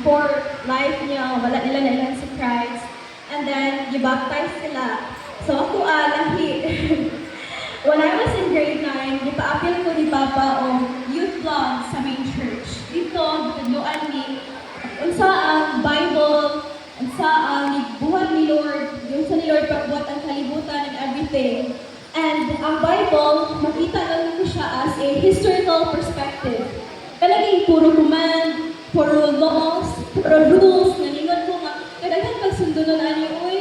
before life niya, wala nila nailan si Christ. And then, gibaptize sila. So ako lahi. When I was in grade 9, gipa-appeal ko ni Papa o youth vlog sa main church. Dito, gitudloan ni unsa ang Bible, unsa ang buhat ni Lord, yung sa ni Lord pagbuhat ang kalibutan and everything. And ang Bible, makita lang ko siya as a historical perspective. Talagang puro command, puro laws, puro rules, naningon ko nga, kadaghan pagsundo na ani, uy,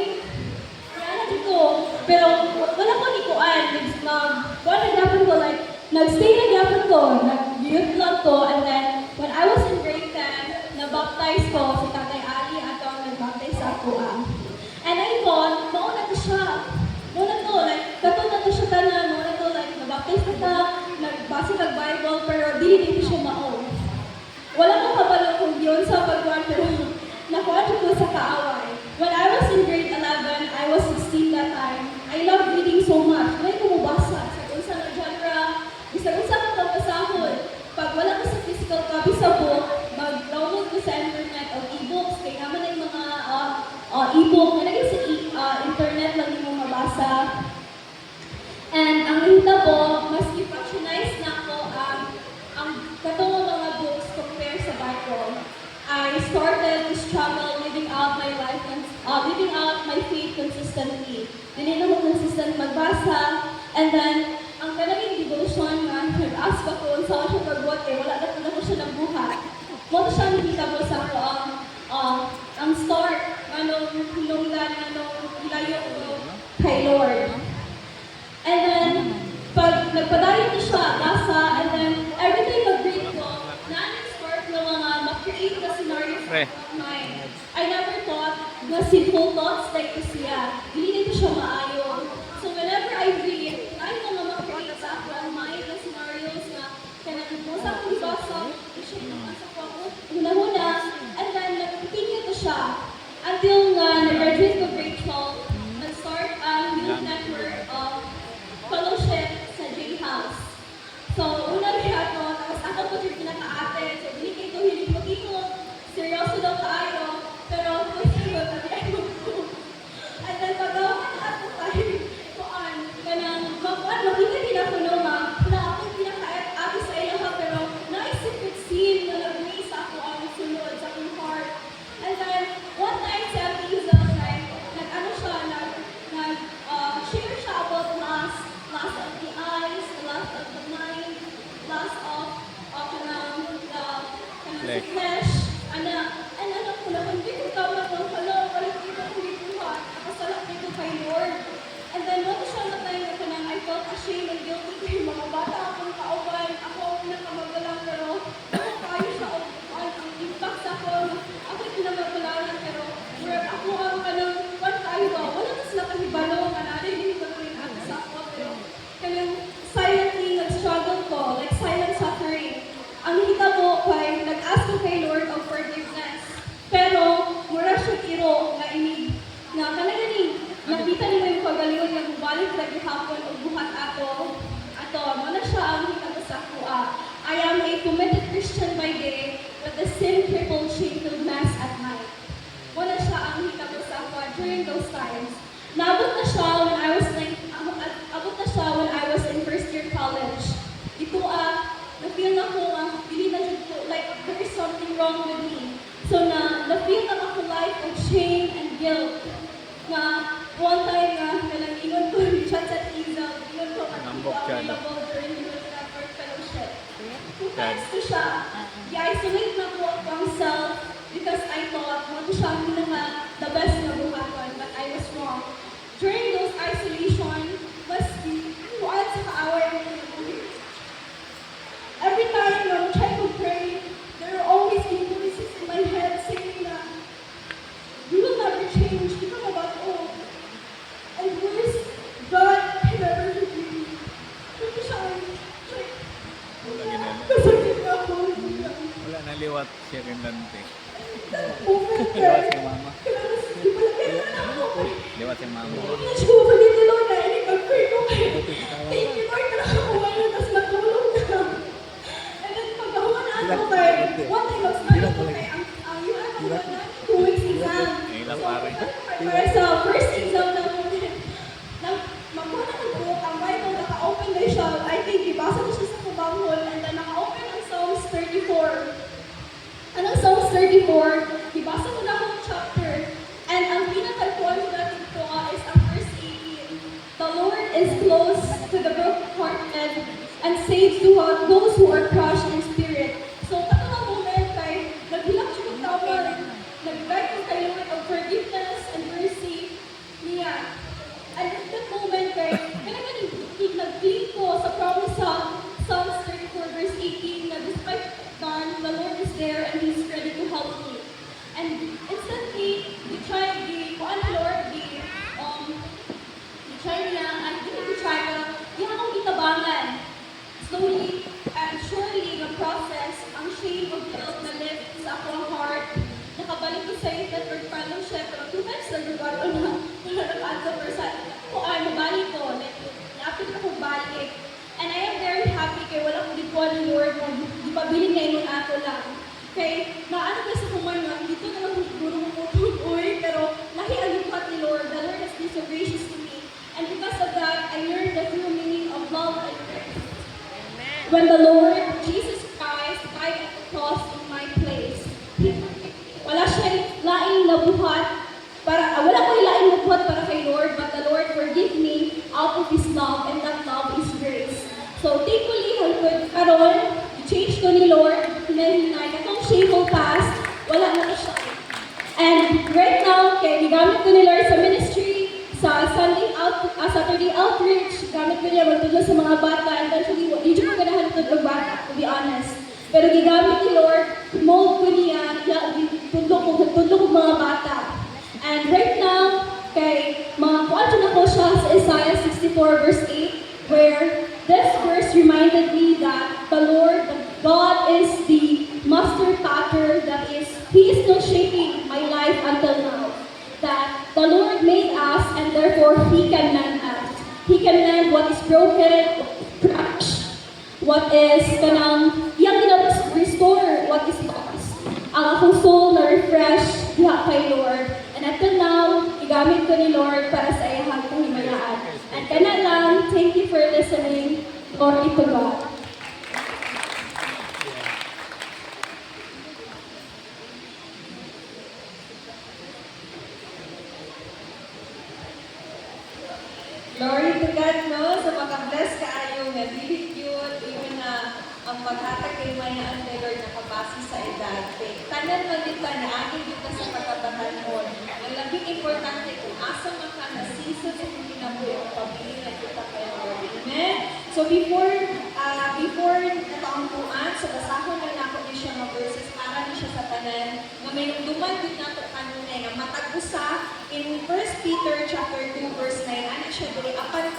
kaya dito. Pero wala ko ni kuan, kuan nagdapan ko, like, nagstay nagdapan ko, nag-youth vlog ko, and then, when I was in grade 10, na-baptize ko si Tatay Ali at ang nag-baptize sa ako. And I thought, mauna ko siya. Mauna to, like, katong na to siya tanan, mauna to, like, na-baptize na ta, nagbasa nag-Bible, pero dili ko siya mao. Wala ko kabalo kung yun sa pagkuhan, pero nakuha ko sa kaaway. When I was in grade 11, I was 16 that time. I love reading so much. Wala ko mabasa sa unsa na genre, bisa-unsa ka pagpasahod. Pag wala ka sa physical copy sa book, mag-download ko sa internet o e-books. Kaya naman ay mga e-book na lagi sa internet lang yung mabasa. And ang hinta po, mas i-patronize na ako ang katong mga books compare sa Bible. I started to struggle living out my life and living out my faith consistently. Dili na ako consistent magbasa, and then ang kanaging devotion nga nag-ask ako sa siya pagbuhat wala na ko siya nagbuhat. Mo siya nakita mo sa ako ang start anong hinungdan anong ilayo ko kay Lord. And then pag nagpadayon ko siya basa, and then every time mag-read ko, na-start na mga ma-create na scenarios of mine. I never thought na sinful thoughts like this siya. Hindi ko siya maayo. So whenever I read, ay mga ma-create sa ako ang mind na scenarios na kanang mo sa akong basa, siya nasa ko ako, huna-huna, and then nag-continue ko siya until nag-graduate ko grade 12, nag-start ang youth network of fellowship sa J-House. So, una siya ako, tapos ako po yung pinaka-ate, so hindi ko hilig mag-ikot, seryoso daw kaayo, pero kung sino, tabi ko. And then, pag-gawa na ako tayo, kuan, kanang, makita din ako naman, na ako yung pinaka-ate sa iyo ha, pero naisip ko scene na nag-raise ako ang sunod sa aking heart. And then, one time si Ate Hazel, nag-ano siya, nag-share siya about lust of the eyes, the lust of the mind, lust of the flesh. And ano ko na, hindi ko tama ko, wala dito ko hikuhan, nakasalak dito kay Lord. And then, what siya na tayo na kanang, I felt ashamed and guilty ko yung mga bata akong kauban, ako ang pinakamagalang, pero ako kayo siya, ang impact ako yung pinamagalang, pero ako ang kanang, what tayo ba, wala na sila kahibalo, kanari, hindi ko rin ate sa ako, pero kanang silently nag-struggle ko, like silent suffering. Ang nakita ko kay, nag-ask ko kay Lord of forgiveness. Pero, mura siya kiro na inig. Nga, kanaganing, nakita niyo yung pagalingon na bubalik lagi hapon o buhat ako. Ato, muna siya ang nakita ko sa kuha. I am a committed Christian by day, but the sin-crippled, shame-filled mess at night. Muna siya ang nakita ko sa kuha during those times. Naabot na siya when I was abot na siya when I was in first year college. Ito na-feel na ko hindi na like there is something wrong with me. So na-feel na ako life of shame and guilt. Na one time kanang ingon ko chat sa Hazel, ingon ko available during the youth network fellowship. Two times ko siya, i-isolate na ko ang self because I thought mo siya the best na buhaton, but I was wrong. During those isolation, mas kuwan sa kaaway every time when I try to pray, there are always voices in my head saying that you will never change, become about old. And worse, God can never forgive you. Hindi siya kasakit na ako. Wala na liwat si Rinlante. Liwat si mama. Liwat si mama. Hindi siya mapagin ni Lord na inig-pray ko kayo. Thank you Lord na nakakuha na, tapos natulog na. And then pagkahuwa na ako kay, one time, ang youth 34, ibasa ko na akong chapter. And ang pinakagpuan ko natin ito is ang verse 18. The Lord is close to the brokenhearted and saves those who are crushed in spirit. So, katong moment kay, naghilak siya kong tama, nag-beg ko kay Lord of forgiveness and mercy niya. And at that moment kay, nag-cling ko sa promise sa Psalms 34 verse 18 na despite done, the Lord is there and He's ready to help me. And instantly, we try Lord, try niya, and hindi try ko, di akong itabangan. Slowly and surely, the process, ang shame of guilt na lift sa akong heart, nakabalik ko sa that word fellowship, pero 2 times na lugar ko na, nag-answer person, kung ano, balik ko, napit akong balik. And I am very happy kay wala kong gituan ni Lord mo, di pa bilin na inong ako lang. Kay, naano ka sa kumanon, dito na lang siguro mo tuloy, pero nahialupat ni Lord, the Lord has been so gracious to me. And because of that, I learned the true meaning of love and grace. When the Lord Jesus Christ died at the cross in my place, wala siyang laing nabuhat wala ko laing nabuhat para kay Lord, but the Lord forgive me out of His love, and that love is grace. So thankfully, hangtod karon, i-change ko ni Lord, hinahinay, katong shameful past, wala na siya. And right now, kay gigamit ko ni Lord sa ministry, sa Saturday outreach, gamit ko niya magtudlo sa mga bata, and eventually, hindi ko ganahan ng bata, to be honest. Pero gigamit ni Lord, mold ko niya, tudlo ko mga bata. And right now, kay mga kuwadyo na ko siya sa Isaiah 64 verse 8, where this verse reminded me that the Lord, the God is the master potter, He is still shaping my life until now. That the Lord made us and therefore He can mend us. He can mend what is broken, crushed, what is restore what is lost. Ang akong soul na refresh diha kay Lord. And until now, igamit ko ni Lord para sa iyang kahimayaan. And kana lang, thank you for listening. Glory to God. Glory to God, no? So, makabless ka ayaw nga, dili yun, even na ang paghatag kay mayaan kay Lord nakabase sa edad. Tanan man dito na aging dito sa pagkabatanon. Ang labing importante kung asa man ka na season sa kinabuhi ang pabili na kita kay Lord. Amen? So, before nataangkuan, so basahon na nako niya siya mga verses para niya siya sa tanan na may nungduman din nato kanunay nga matag-usa in 1 Peter chapter 2 verse 9. Ano siya dili? Apat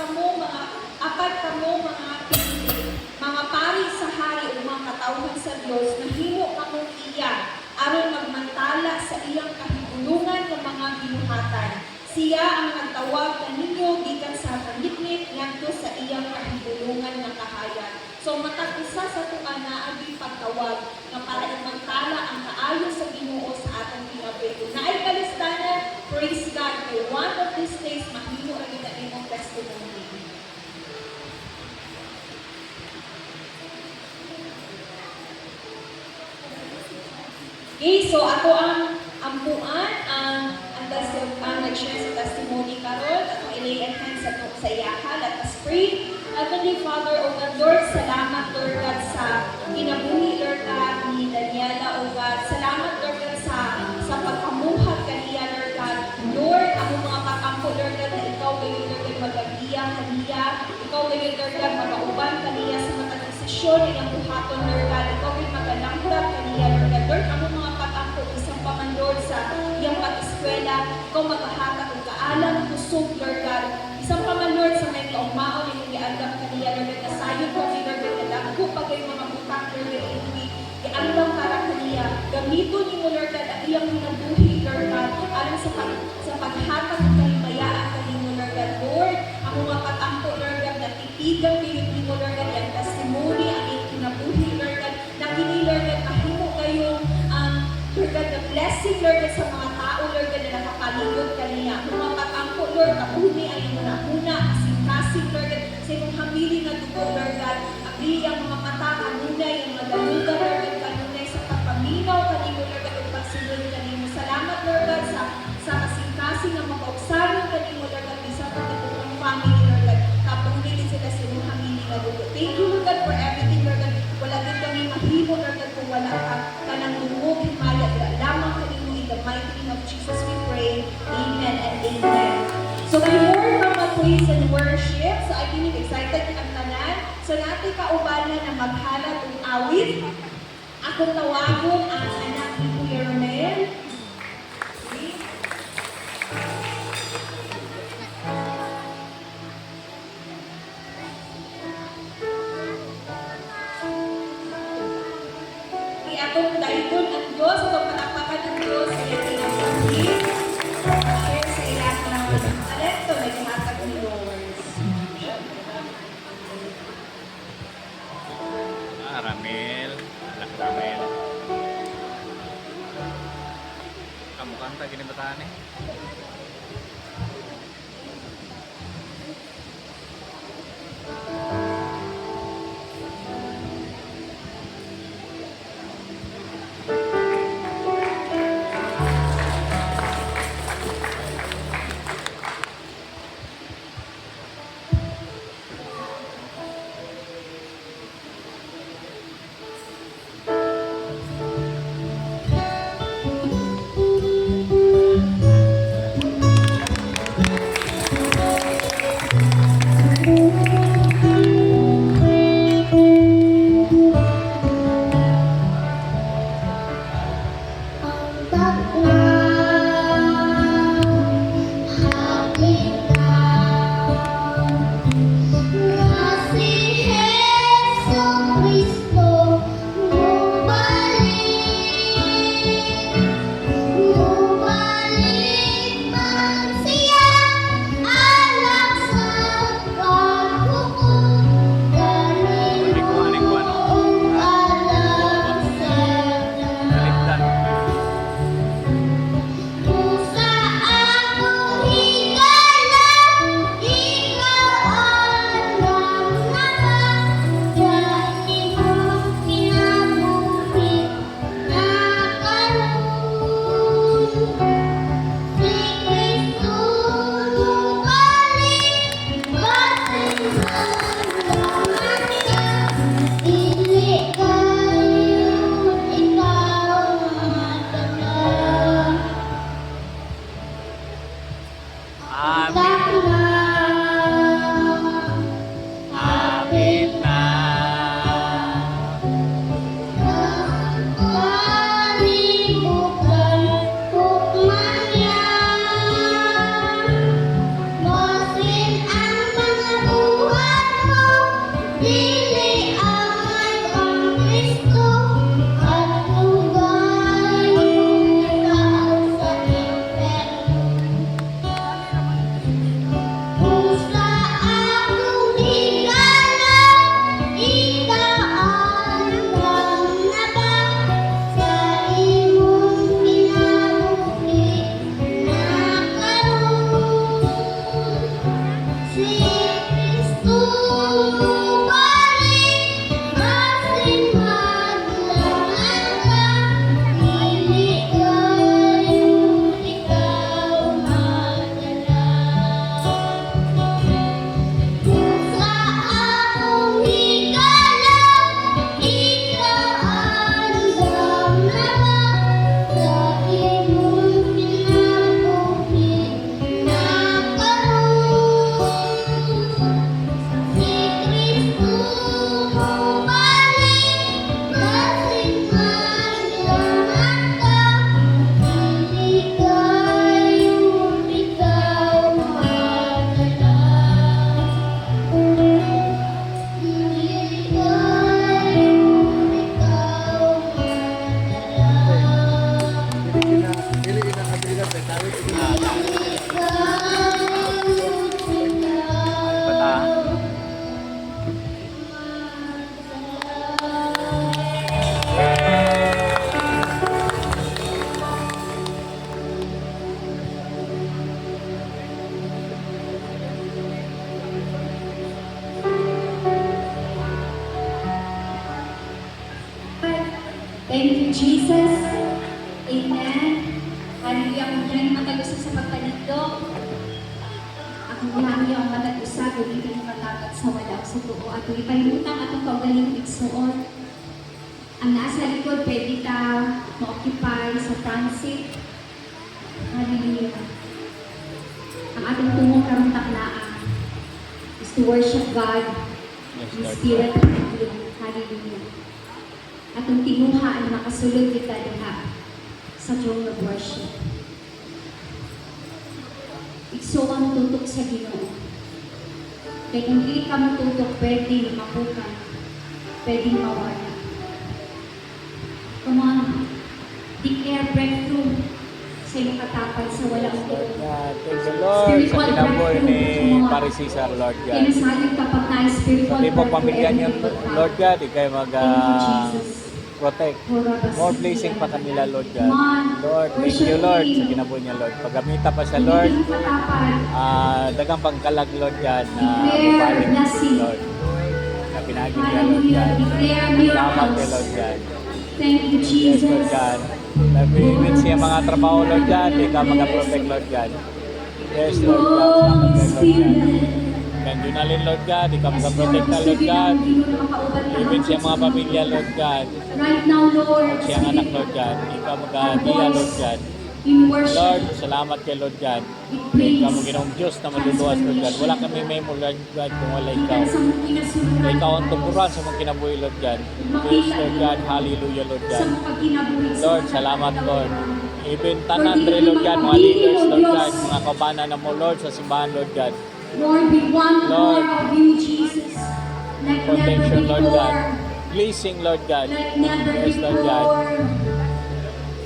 kamo mga pinili, mga pari sa hari o mga katawhan sa Dios, nahimo kamo iya aron magmantala sa iyang kahigulungan ng mga binuhatan. Siya ang nagtawag kaninyo gikan sa kangitngit ngadto sa iyang kahigulungan nga kahayan. So matag-usa sa tuwa na ang pagtawag na para imantala ang kaayo sa Ginoo sa atong kinabuhi. Kung naay kalistanan, praise God. Kay one of these days mahimo ra kita imong testimony. Okay, so ako ang ampuan, ang nag-share sa testimony karon at ilay hands sa iyahan at pray. Heavenly Father, O God, Lord, salamat, Lord God, sa kinabuhi, Lord God, ni Daniela, O God. Salamat, Lord God, sa pagkamuhat kaniya, Lord God. Lord, ang mga kakampo, Lord God, na ikaw ngayon, Lord God, magabiya kaniya. Ikaw ngayon, Lord God, magauban kaniya sa mga desisyon na iyang buhaton, Lord God. Ikaw ngayon magalangkap kaniya, Lord God. Lord, ang mga kakampo, isang paman, Lord, sa iyang pag-eskwela, ikaw maghahatag ng kaalam, kusog, Lord God. Isang paman, Lord, sa may kaugmaon, yung iagam kaniya, Lord God, nasayon ko, Lord God, nalangko pa kayo mga butang, Lord God, hindi iagam para kaniya. Gamito niyo, Lord God, ang iyang hinabuhi, Lord God, alam sa paghatag ng kalimayaan kanino, Lord God. Lord, ang mga pag-ampo, Lord God, natitigan kayo niyo, Lord God, ang testimony, ang iyong hinabuhi, Lord God, na kini, Lord God, mahimo kayong, Lord God, the blessing, Lord God, sa mga tao, Lord God, na nakapaligod kaniya. Ang mga pag-ampo, Lord, kapuni ay yung una-una, kasing, Lord God, sa iyong hamili na dugo, Lord God, ang mga mata, kanunay, yung mga daluga, Lord God, kanunay, sa pagpaminaw, kanino, Lord God, klase nga makaugsaron kanimo Lord God bisan pa kitong family Lord God kapag hindi sila sa imong hamili nga dugo. Thank you Lord God for everything Lord God. Wala din kami mahimo Lord God kung wala ka kanang dungog himaya lamang kanimo in the mighty name of Jesus we pray. Amen and amen. So before praise and worship, so I believe excited ang tanan. So natin kaubanan na maghalat ng awit. Akong tawagon ang anak ni Kuya Romel. Okay. Okay, akong dahigon ang Diyos, atong panapakan ng Diyos sa iyong pinagpapit. Share sa iyong talento na gihatag ni Lord. Ramel. Anak Ramel. Kamu kanta gini bataan eh. Thank you, Jesus. Amen. Hallelujah, kung yan matagusa sa pagpanigdong. Akong gihangyo ang matagusa, gamitin ang matagat sa walang sutuo. At kung ipalimutan atong kaugaling igsuon, ang nasa likod, pwede ka ma-occupy sa transit. Hallelujah. Ang ating tungong karong taknaan is to worship God Yes, in Lord. spirit and in truth. Hallelujah. At ang tinguha ang nakasulod kita diha sa throne of worship. Ikso ang tutok sa Ginoo. Kaya kung hindi ka matutok, pwede mapukan, pwede mawala. Come on, declare breakthrough sa iyong katapad sa walang Lord tutok. God, thank you Lord sa kinabuhi ni Paris Cesar, Lord God. Kinasalit kapag tayo spiritual Sa tipong pamilya niyo, breakthrough. Lord God, ikay Thank you, Jesus. protect. More blessing pa kanila, Lord God. Come on, Lord, thank you, Lord, sa kinabuhi niya, Lord. Paggamita pa siya, Lord, Hindi katapad. dagang pagkalag, Lord God, na Declare mapalit, blessing. Lord. Na pinagi niya, Lord Hallelujah. God. Declare Salamat kay miracles. Lord God. Thank you, Yes, Jesus. Lord God. Nabibit siya mga trabaho, Lord God. Ikaw mag-protect, Lord God. Yes, Lord God. Salamat kay Lord God. Kanjunalin, Lord God. Ikaw mag-protect na, Lord God. Ibig siya mga pamilya, Lord God. Right now, Lord, Siyang anak, Lord God. Ikaw mag-agiya, Lord God. in worship, Lord, salamat kay Lord God. with praise, Ikaw mo ginong Diyos na maluluwas, Lord God. Wala kami may mo, Lord God, kung wala ikaw. hanggang sa mong kinasuran, Ikaw ang tukuran sa mga kinabuhi, Lord God. Yes, Lord God. Hallelujah, Lord sa God. mong pagkinabuhi sa Lord, mga salamat, tao. Lord. Even tanan, Lord God, mga leaders, Lord God, mga kabanan na mo, Lord, sa simbahan, Lord God. Lord, we want Lord, more of you, Jesus, like never Protection, Lord God. before, Blessing, Lord God. like never Yes, Lord God. before.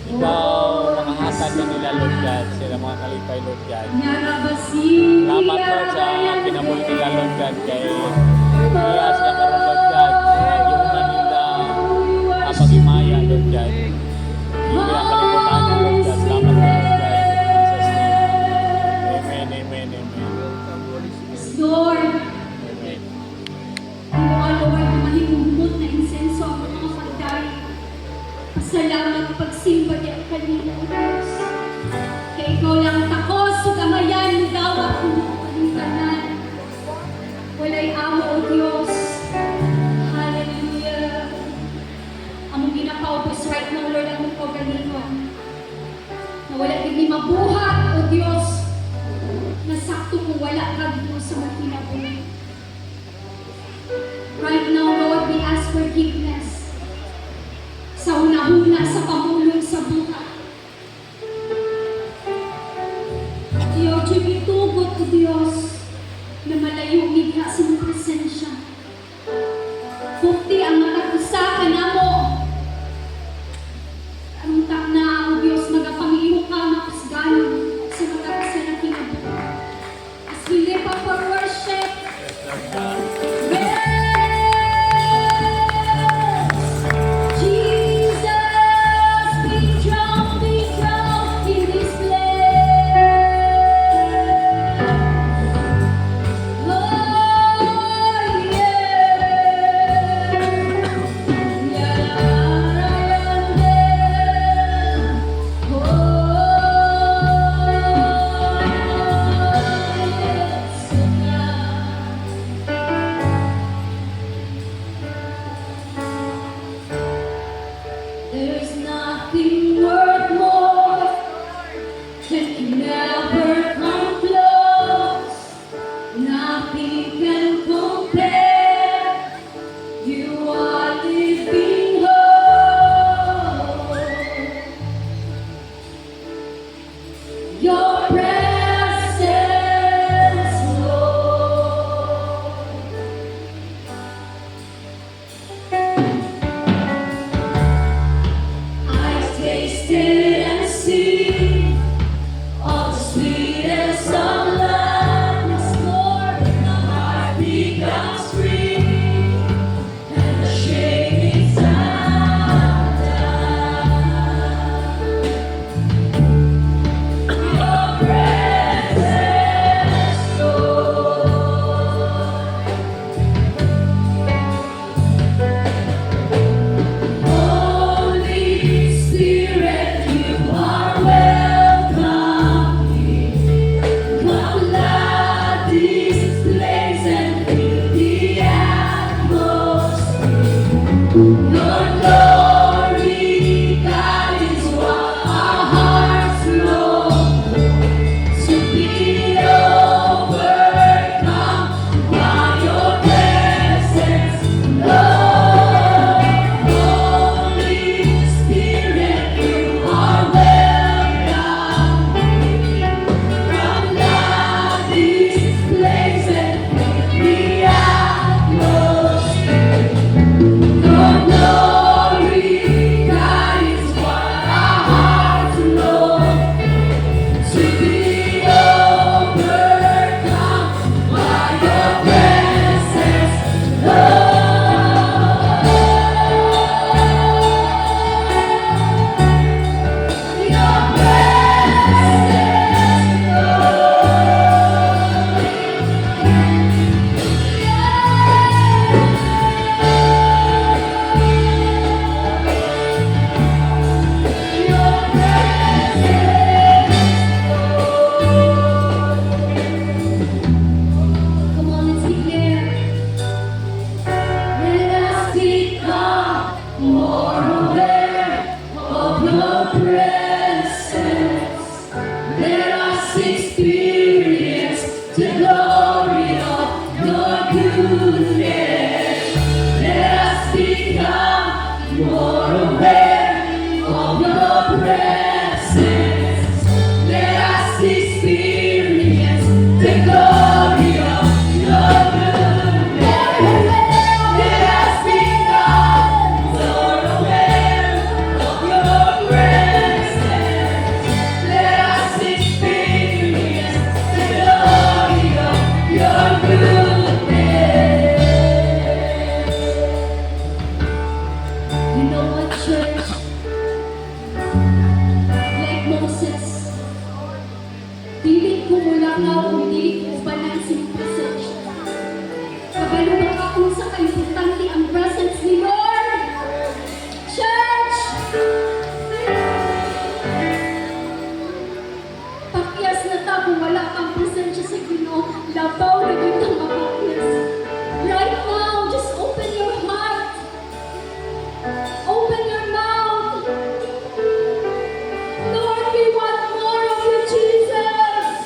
Ikaw, mga hatag na nila, Lord God. Sila mga kalipay, Lord God. Yarabasi, Salamat, Lord, sa kinabuhi nila, Lord God. Kay Iyas na karoon, Lord God. Yung manila, kapag-imaya, Lord God. Hindi ang kalimutan mo, Lord God. Salamat, Lord God. In Jesus' name. Amen, amen, amen. Lord, Amen. Ginoo, Lord, na mahimumot na insenso ang mga pagdari. Pasalamat pagsimba niya kanina, Diyos. Kaya ikaw lang takos, sugamayan, dawat mo ang tanan. Walay amo, O Diyos. Hallelujah. Among ginapaubos right now, Lord, ang mong kaugalingon. Na wala din ni mabuhat, O Diyos. Na sakto kung wala ka dito sa mga kinabuhi. Right now, Lord, we ask forgiveness sa una-una sa pamulong sa buhay. Diyos, ibitugot o Diyos na malayo migha sa mong presensya. Bukti ang matagusakan na mo. Anong takna o Diyos, magapangiho ka mapusgano sa matagusan na kinabuhi. As we live up our worship, Yes, Lord God. presence. Let us experience the glory of your goodness. Let us become more aware of your presence. Let us experience the glory of your goodness. Let us become more aware of your presence. Let us experience the glory of your goodness. You know what, church? Like Moses, dili ko mula nga o dili ko banan sa presence. Kabalo ba ako sa kalimputan ang presence ni Lord? Church! Pakyas na ta kung wala kang presensya sa Ginoo, labaw na kita mapakyas. Right now, just open your heart. Open your mouth. Lord, we want more of you, Jesus.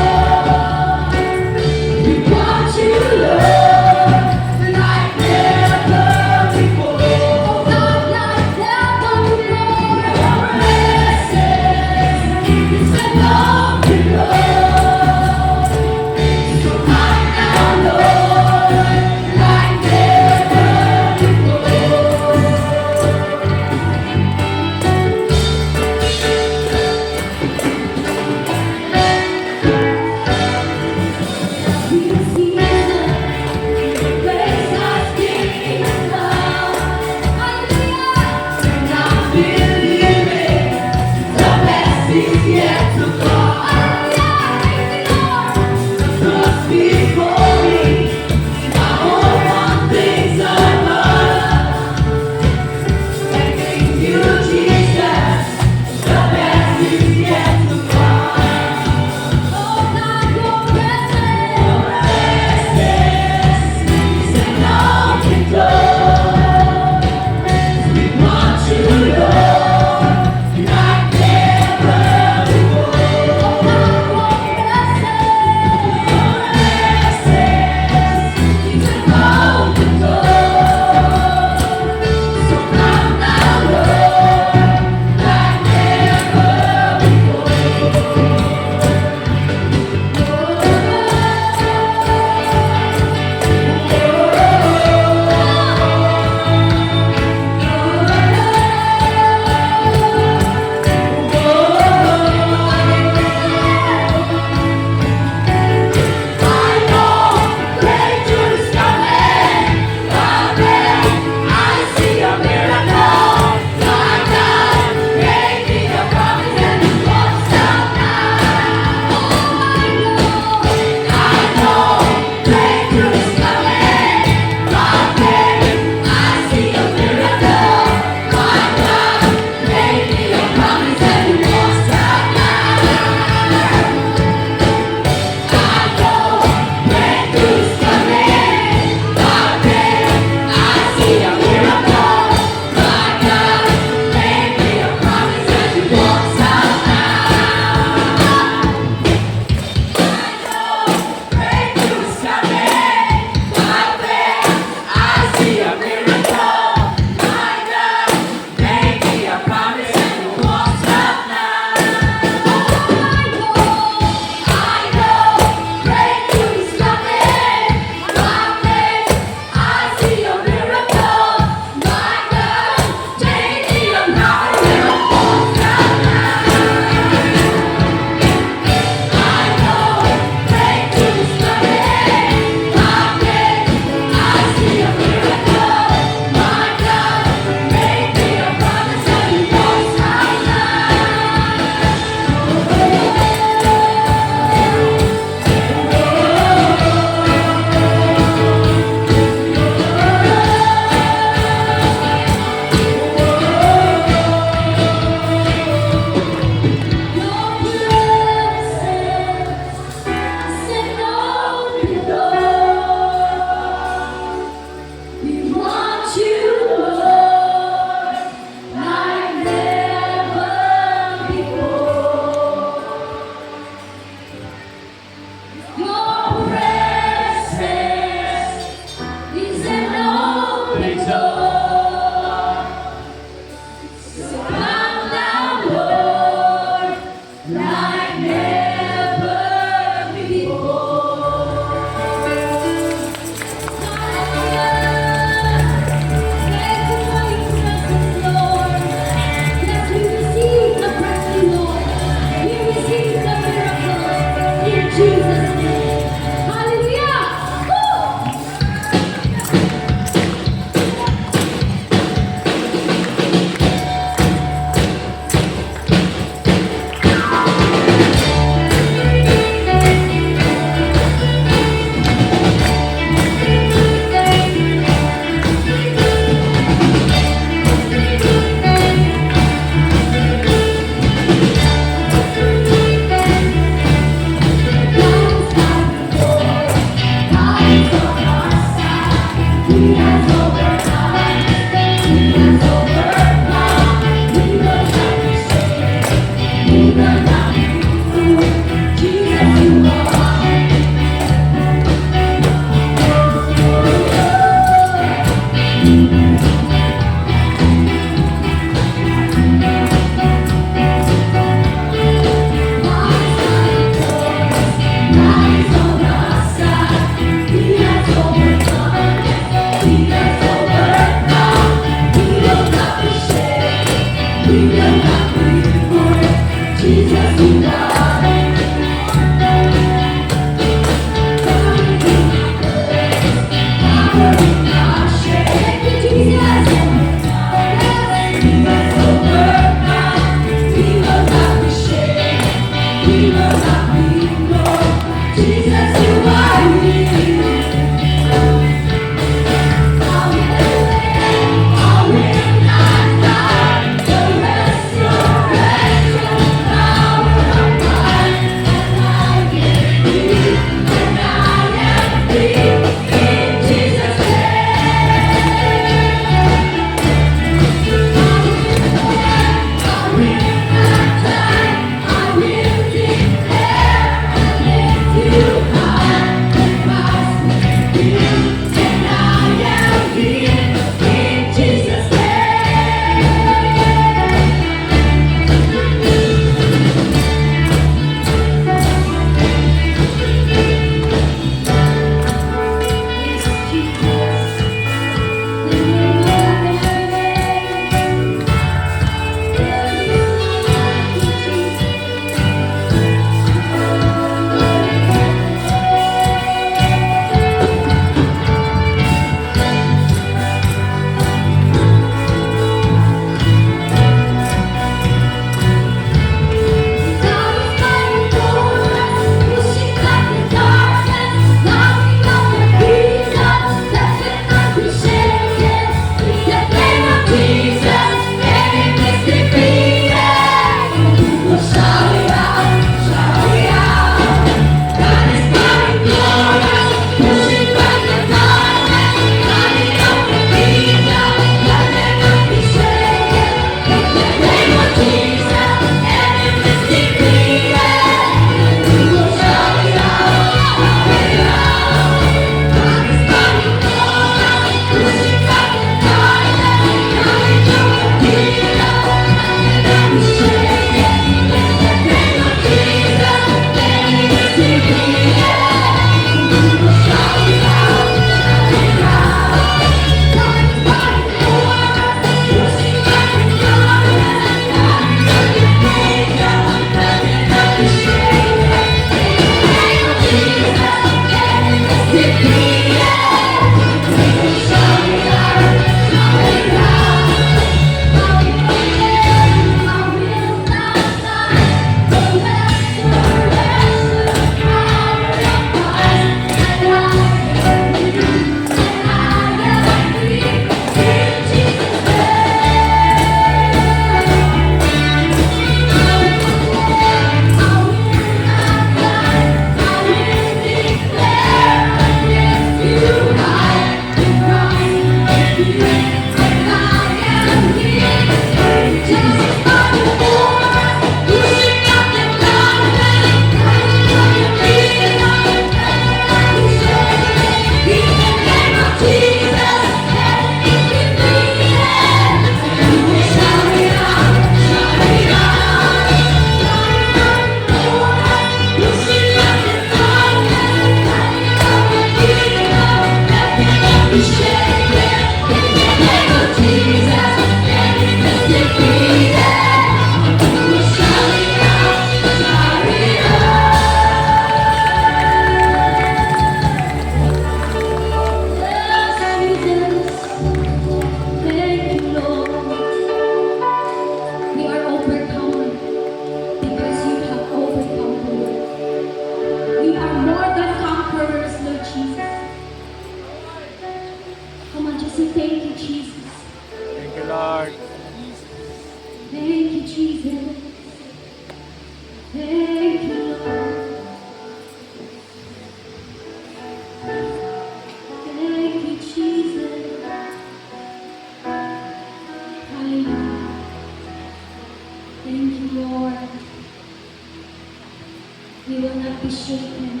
shaken.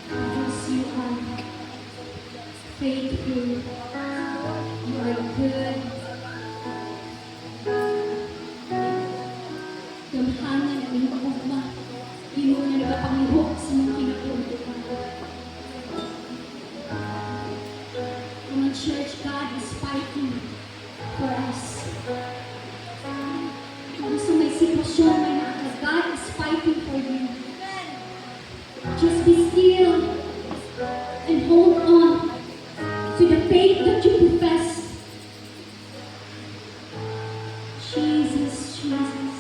Because you are faithful, you are good. Damhanan ang iyong ugma, imo na nagapanglihok sa mga kinabubuhan. Mga church, God is fighting for us. Kung sa may sitwasyon may nakaka, God is fighting for you. Just be still and hold on to the faith that you profess. Jesus, Jesus.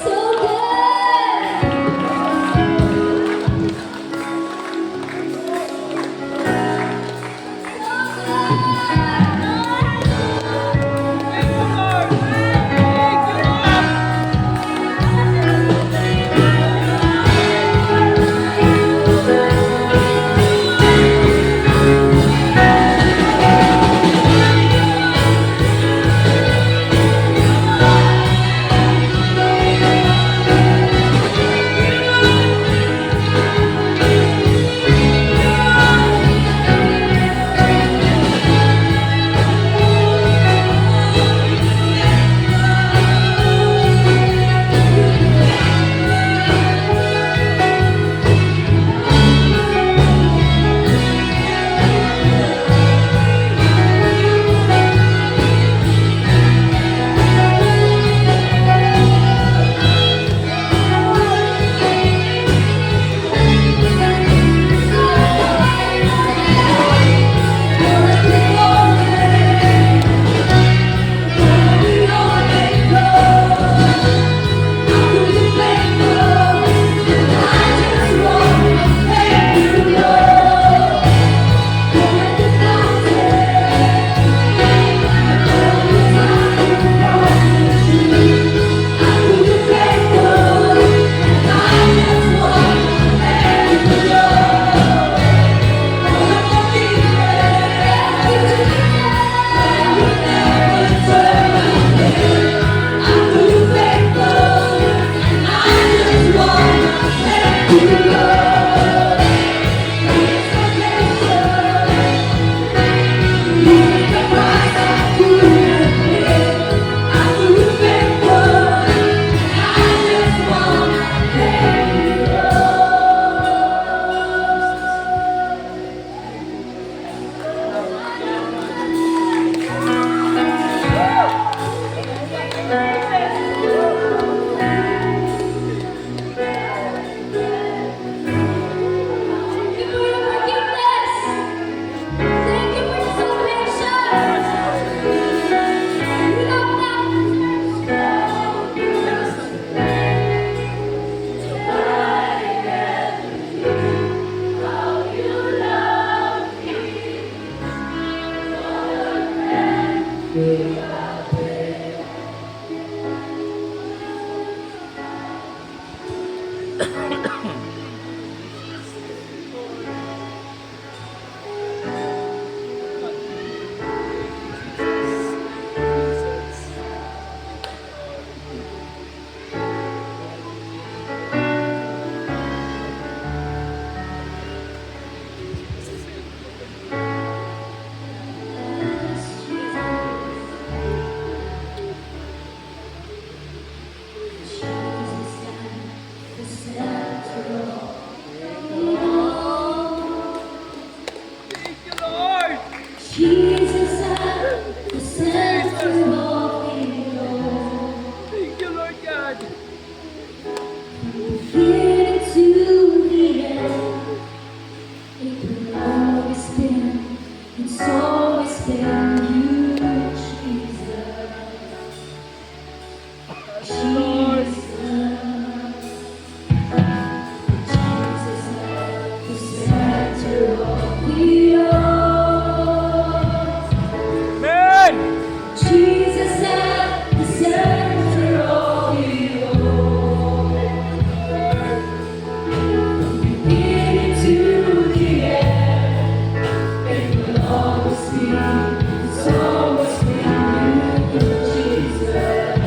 So good! Thank you for your forgiveness. Thank you for the salvation. We love Jesus at the center of it all. Thank you, Lord God. Beginning to the end, it will always been, it's always been you, Jesus. Jesus. Jesus at the center of it all. Amen. Jesus at the center of it all. From beginning to the end, it will always be, it's always been you, Jesus.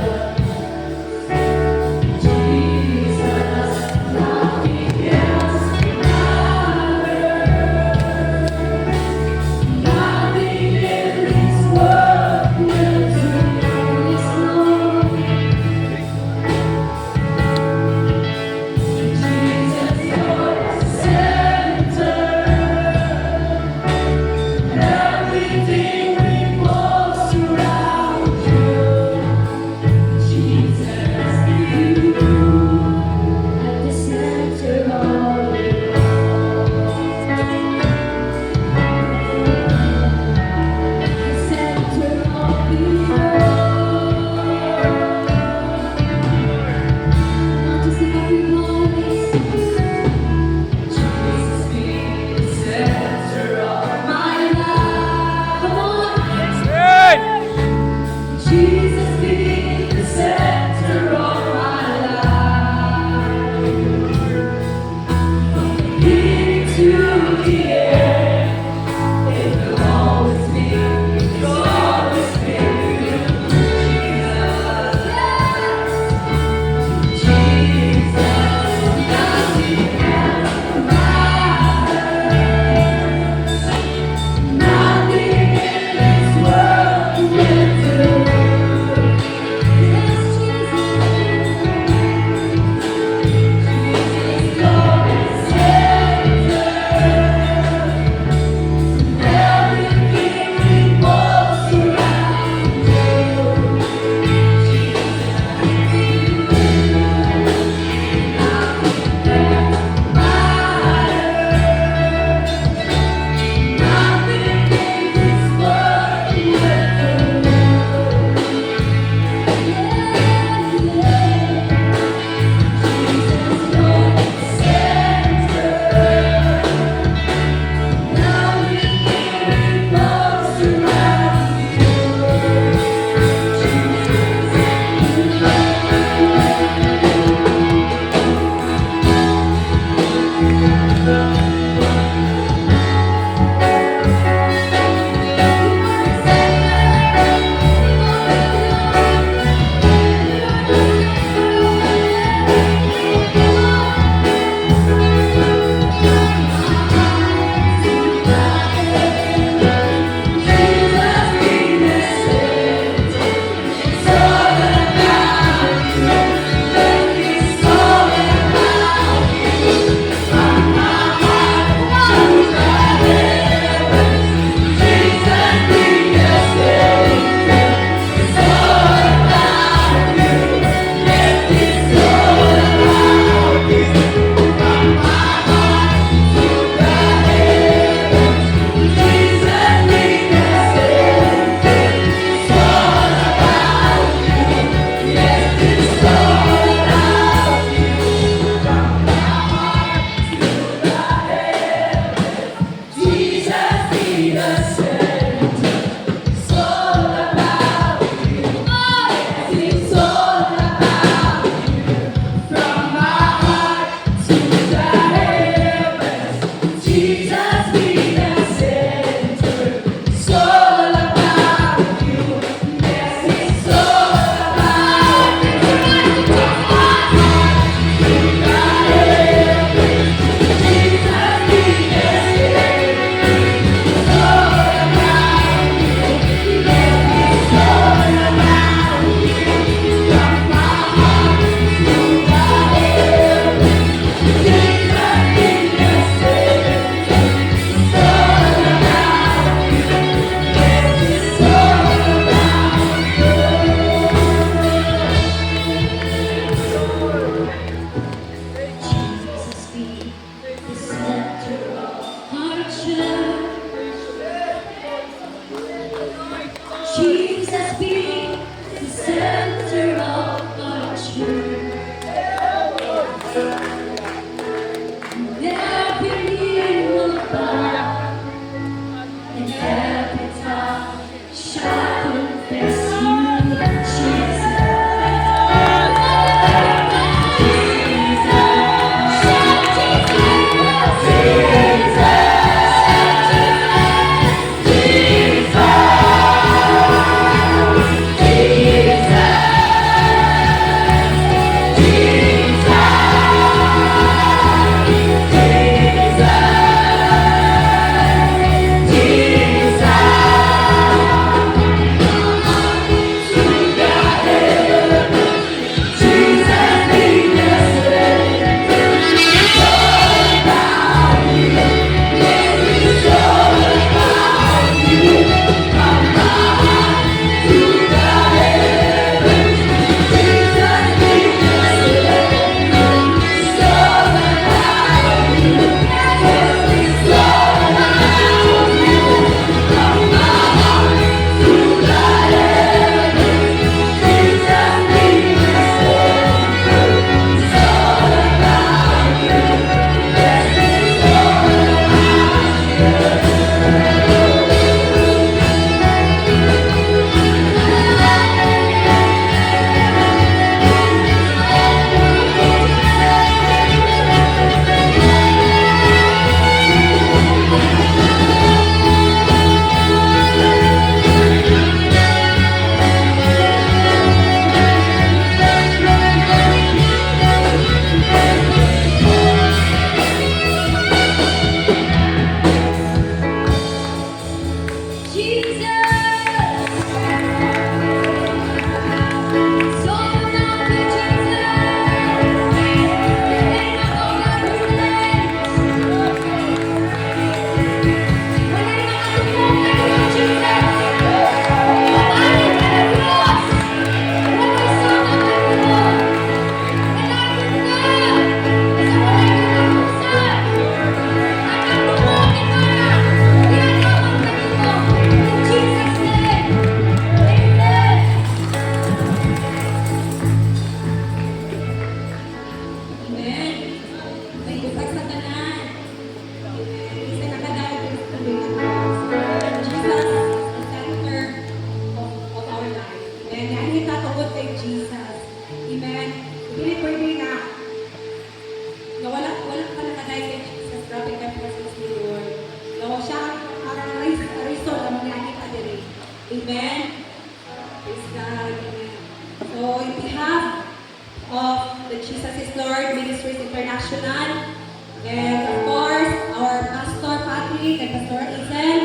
of the Jesus is Lord Ministries International. And of course, our Pastor Patrick and Pastor Izel,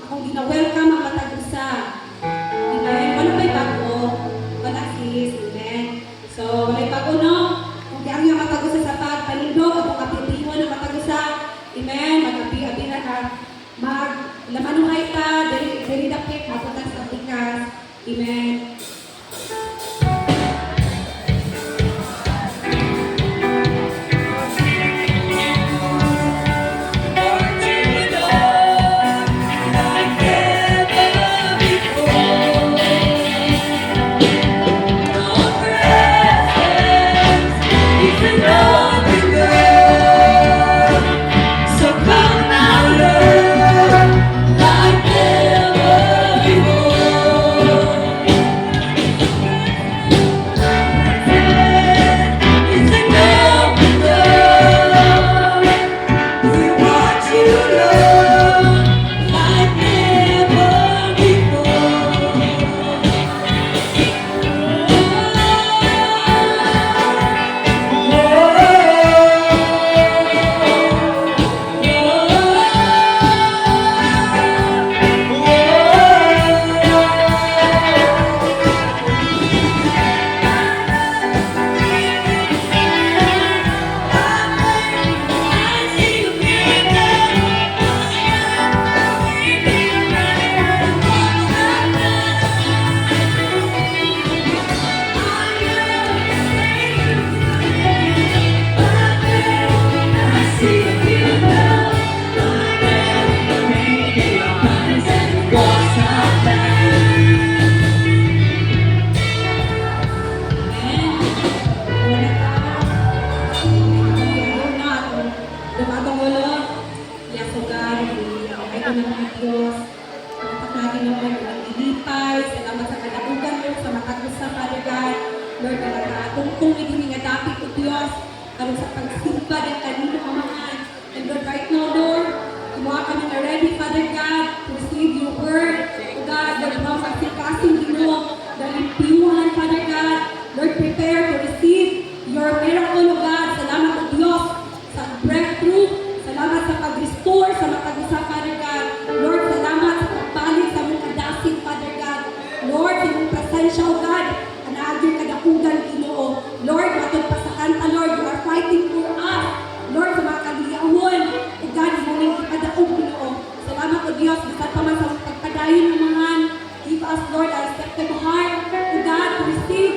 akong gina-welcome ang matag usa. Amen. Wala may bago. Wala sis. Amen. So, wala bago no? Kung di ang yung matag usa sa pagpanindog, at kapitiwan ang matag usa. Amen. Mag-abi-abi na ka. Lamanuhay ta, dali dapit, maputas sa tikas. Amen. Lord, kung tumigil nga dapit ko Diyos, aron sa pagsimba ng kanino amahan. And Lord, right now, Lord, kumuha kami na ready, Father God, to receive your word. O God, Lord, mga pagsikasing Ginoo, dahil pinuhan, Father God, Lord, prepare to receive your miracle, O God. Salamat o Diyos sa breakthrough. Salamat sa pag-restore, sa matag-usa, Father God. Lord, salamat sa pagbalik sa mong kadasin, Father God. Lord, sa mong presensya, O God, anaagyo kadakugan, Ginoo. Lord, matod pa sa kanta, Lord, you are fighting for us. Lord, sa mga kagiyahon, O God, sa mong ikadaog, Ginoo. Salamat o Diyos, bisan pa man sa pagpadayon ng mga give us, Lord, a receptive heart, O God, to receive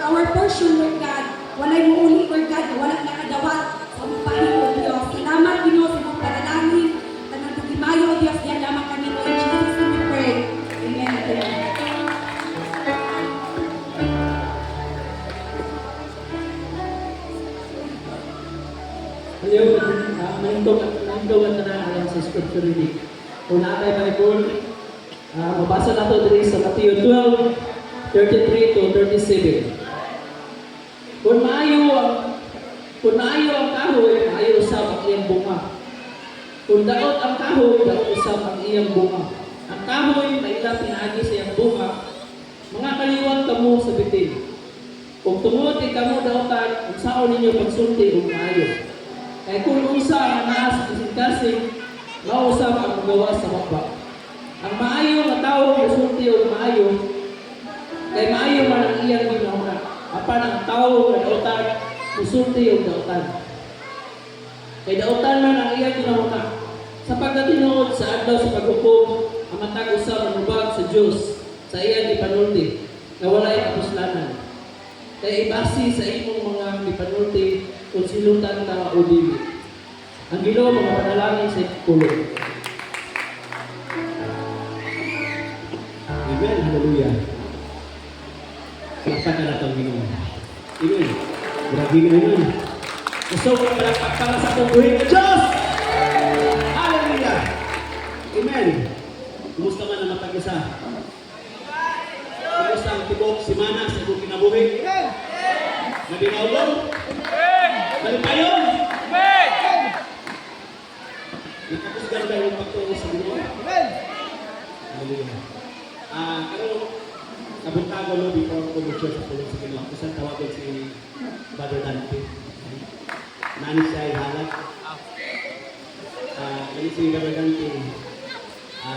our portion, Lord God. Wala'y muuli, Lord God, wala nakadawat sa umpahin, O Diyos. Salamat, Ginoo, sa mong panalangin. Tanang tugimayo, O Diyos, diyan lamang kami, O in Jesus' name we pray. Amen. Amen. Hello, manindog at nananalang sa scripture reading. Kung naatay Bible, mabasa na ito dito sa Matthew 12, 33 to 37. Kung maayo ang kahoy, maayo usab ang iyang bunga. Kung daot ang kahoy, daot usab ang iyang bunga. Ang kahoy, mailang pinaagi sa iyang bunga, mga kaliwat kamo sa bitin. Kung tungod kamo daotan, kung saan ninyo pagsulti o maayo. Kaya kung unsa ang naa sa kasing-kasing, mausap ang magawa sa makba. Ang maayo nga tao musulti o maayo, kay maayo man ang iyang ginawa. Apan ang tao nga dautan, musulti o dautan. Kay dautan man ang iyang ginawa. Sa pagkatinuod sa adlaw sa paghukom, ang matag usa manubag sa Dios sa iyang ipanulti, na walay kapuslanan. Kay ibasi sa imong mga ipanulti, kung silutan ka o dili. Ang Ginoo mga panalangin sa pulo. Amen. Hallelujah. Sakta na itong Ginoo. Amen. Grabe ka na yun. Gusto ko palakpak sa itong buhay ng Diyos. Hallelujah. Amen. Kumusta man ang matag-isa? Kumusta ang tibok si Mana sa ibong kinabuhi? Amen. Nabinawlong? Nalipayon? Amen! Nakapusgan ba yung pagtungo sa Ginoo? Amen! Hallelujah. Pero, kabuntago no, before ko mag-church sa tulong sa Ginoo, kusang tawagin si ano siya ay halak. Ganito yung gabagante.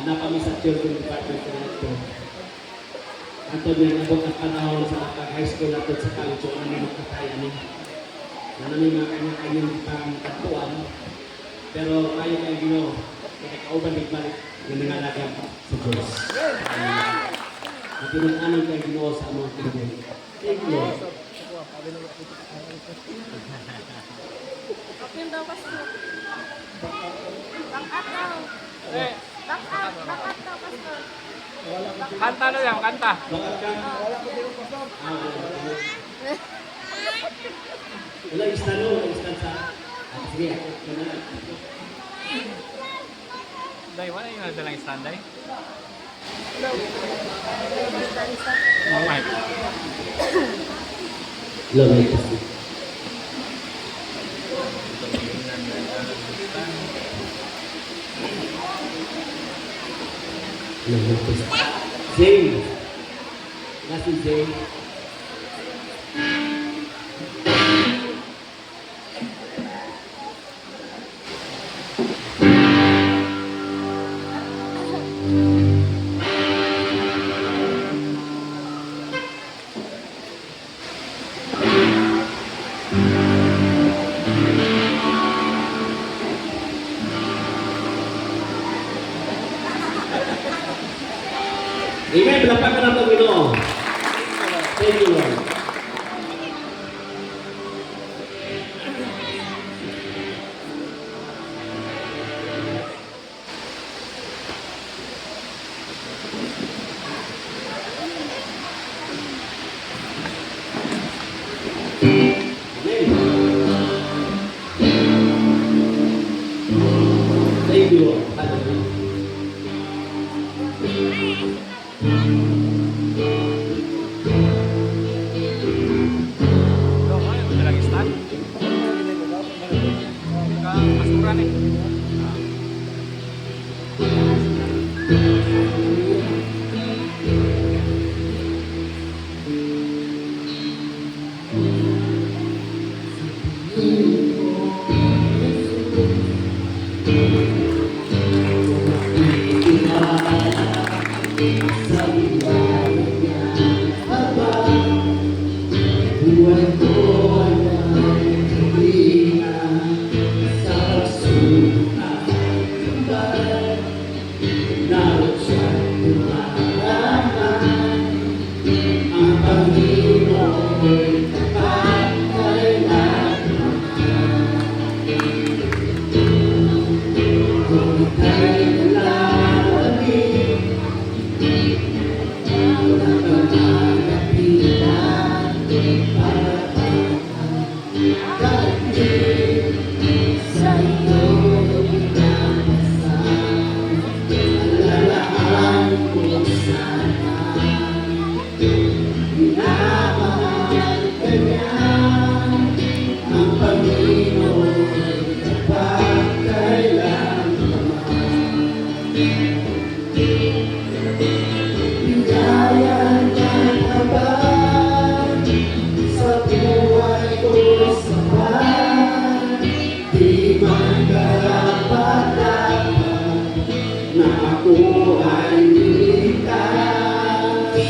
Napami sa children department na ito. Ato din nabot ang panahon sa high school nato sa college o ano magkakaya ni. Na namin mga kanya-kanyang pangkatuan. Pero kayo kayo Ginoo, kaya kauban balik yung nangalaga sa Diyos. At tinag-anon kayo Ginoo sa among tingin. Thank you, Lord. Kanta na yan, kanta. Bakit ka? Wala istan o, wala istan sa... Sige, ako na lang. Day, wala yung nadalang stand, Day? Oh my God. Love you, Pastor. Love you, Pastor. Zane. Nasi Zane. Amen. Palakpakan natin ang Ginoo. Thank you, Lord. Amen. Thank you, Lord. Hallelujah. Ano yung nadalang stand? Masuran eh. Buhay ko ay nagtitinga sa pagsunod tambay. Naroon siya'y lumalaman, ang Panginoon kapag kailanman. Kung ika'y nalalamig, walang pagkakapitan. Na ako ay ligtas,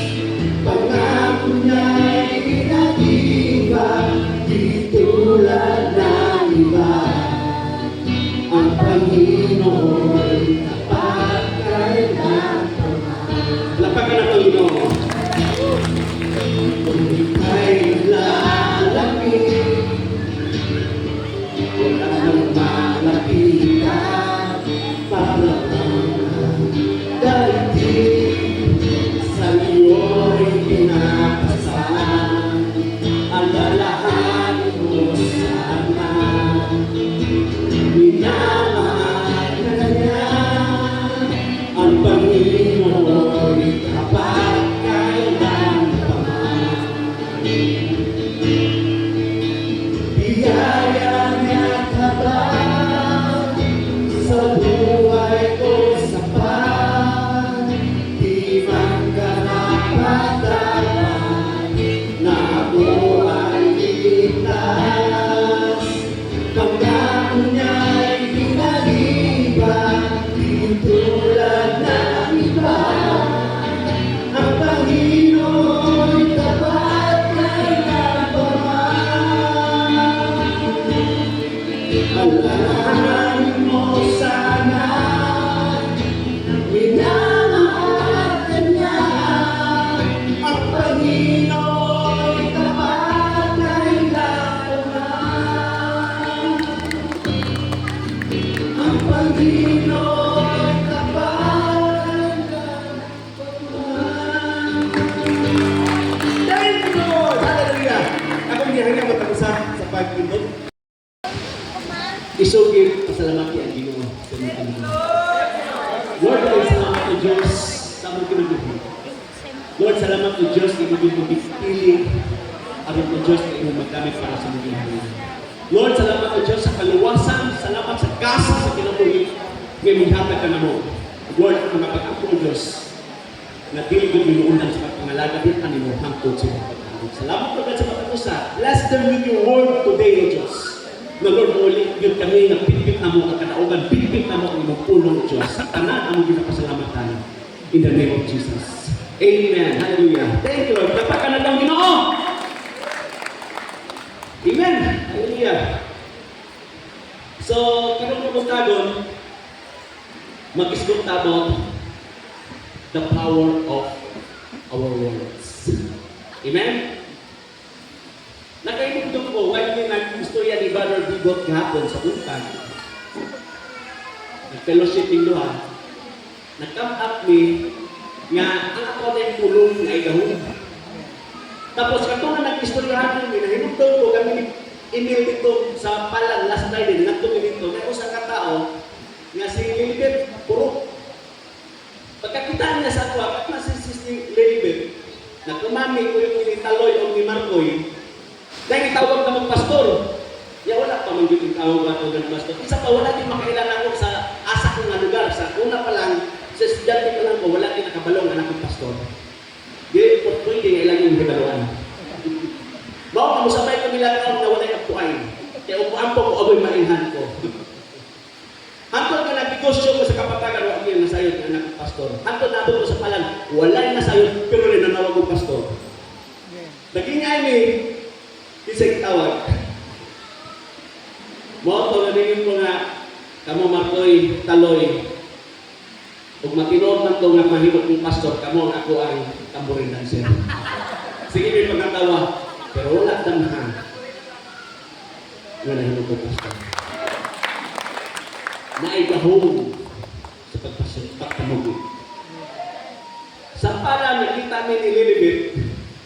pangako niya'y pinag-iba, di tulad ng iba. Ang Panginoon kapag kailanman. Lapakan ang Panginoon. Kung ika'y lalamig, wala nang malapitan para daigdig sa iyo'y pinapasan. Alalahanin mo sana, minamahal ka niya ang Panginoon kapag kailanman. Biyaya niya't habang sa buhay ko sapat, di man karapat-dapat na ako ay isugid pasalamati ang Ginoo sa mga kanila. Lord, ay salamat o Diyos sa among kinubuhi. Lord, salamat o Diyos na ibigay mo pili aron o Diyos na imong magdamit para sa mga kanila. Lord, salamat o Diyos sa kaluwasan, salamat sa gasa sa kinabuhi may maghatag ka na mo. Lord, mga pag-ako o Diyos na dili ko binuundan sa pagpangalaga din kanimo hangtod sa pagpangalaga. Salamat po sa pag-usa. Bless them with your word today, O Diyos. Na Lord, ulit yun kami na pitpit na mo ang kadaugan, pitpit na mo ang imong pulong, Diyos. Tanan ang ginapasalamathan. In the name of Jesus. Amen. Hallelujah. Thank you, Lord. Dapat ka na daw Ginoo. Amen. Hallelujah. So, karong pagkutagon, mag-isgot about the power of our words. Amen? Nakainugdog ko, while yung nag-istorya ni Brother Bigot kahapon sa untag, nag-fellowship yung duha, nag-come up me nga ang ako na yung pulong na igahon. Tapos kato na nag-istoryahan namin, nahinugdog ko kami email dito sa palang last Friday, nagtumi dito, may usang katao nga si Lilibet Puro. Pagkakita niya sa ako, at si Lilibet, nagkumami ko yung ni Taloy o ni Marcoy, dahil itawag na mag-pastor. Ya wala pa man yung tawag ako ng pastor. Isa pa, wala din makailan ako sa asa ko nga lugar. Sa una pa lang, sa estudyante pa lang ko, wala din nakabalong anak ng pastor. Di, pwede nga ilang yung hibaluan. Mao, kamusabay ko nila na wala yung puay. Kaya upuan po ko, aboy mainhan ko. Hantod ka nag-negosyo ko sa kapatagan, wala yung nasayod ng anak ng pastor. Hantod na ko sa palan, wala yung nasayod, pero rin nanawag ng pastor. Naging ay ni, isang tawag. Mo to nalingin ko nga kamo Marcoy Taloy. Ug matinood man to nga mahimot ng pastor kamo ako ang tamborin dancer. Sige may pagkatawa pero wala damhan. Nga nahimot ko pastor. Naigahong sa pagpamugi. Sa pala nakita ni Lilibet,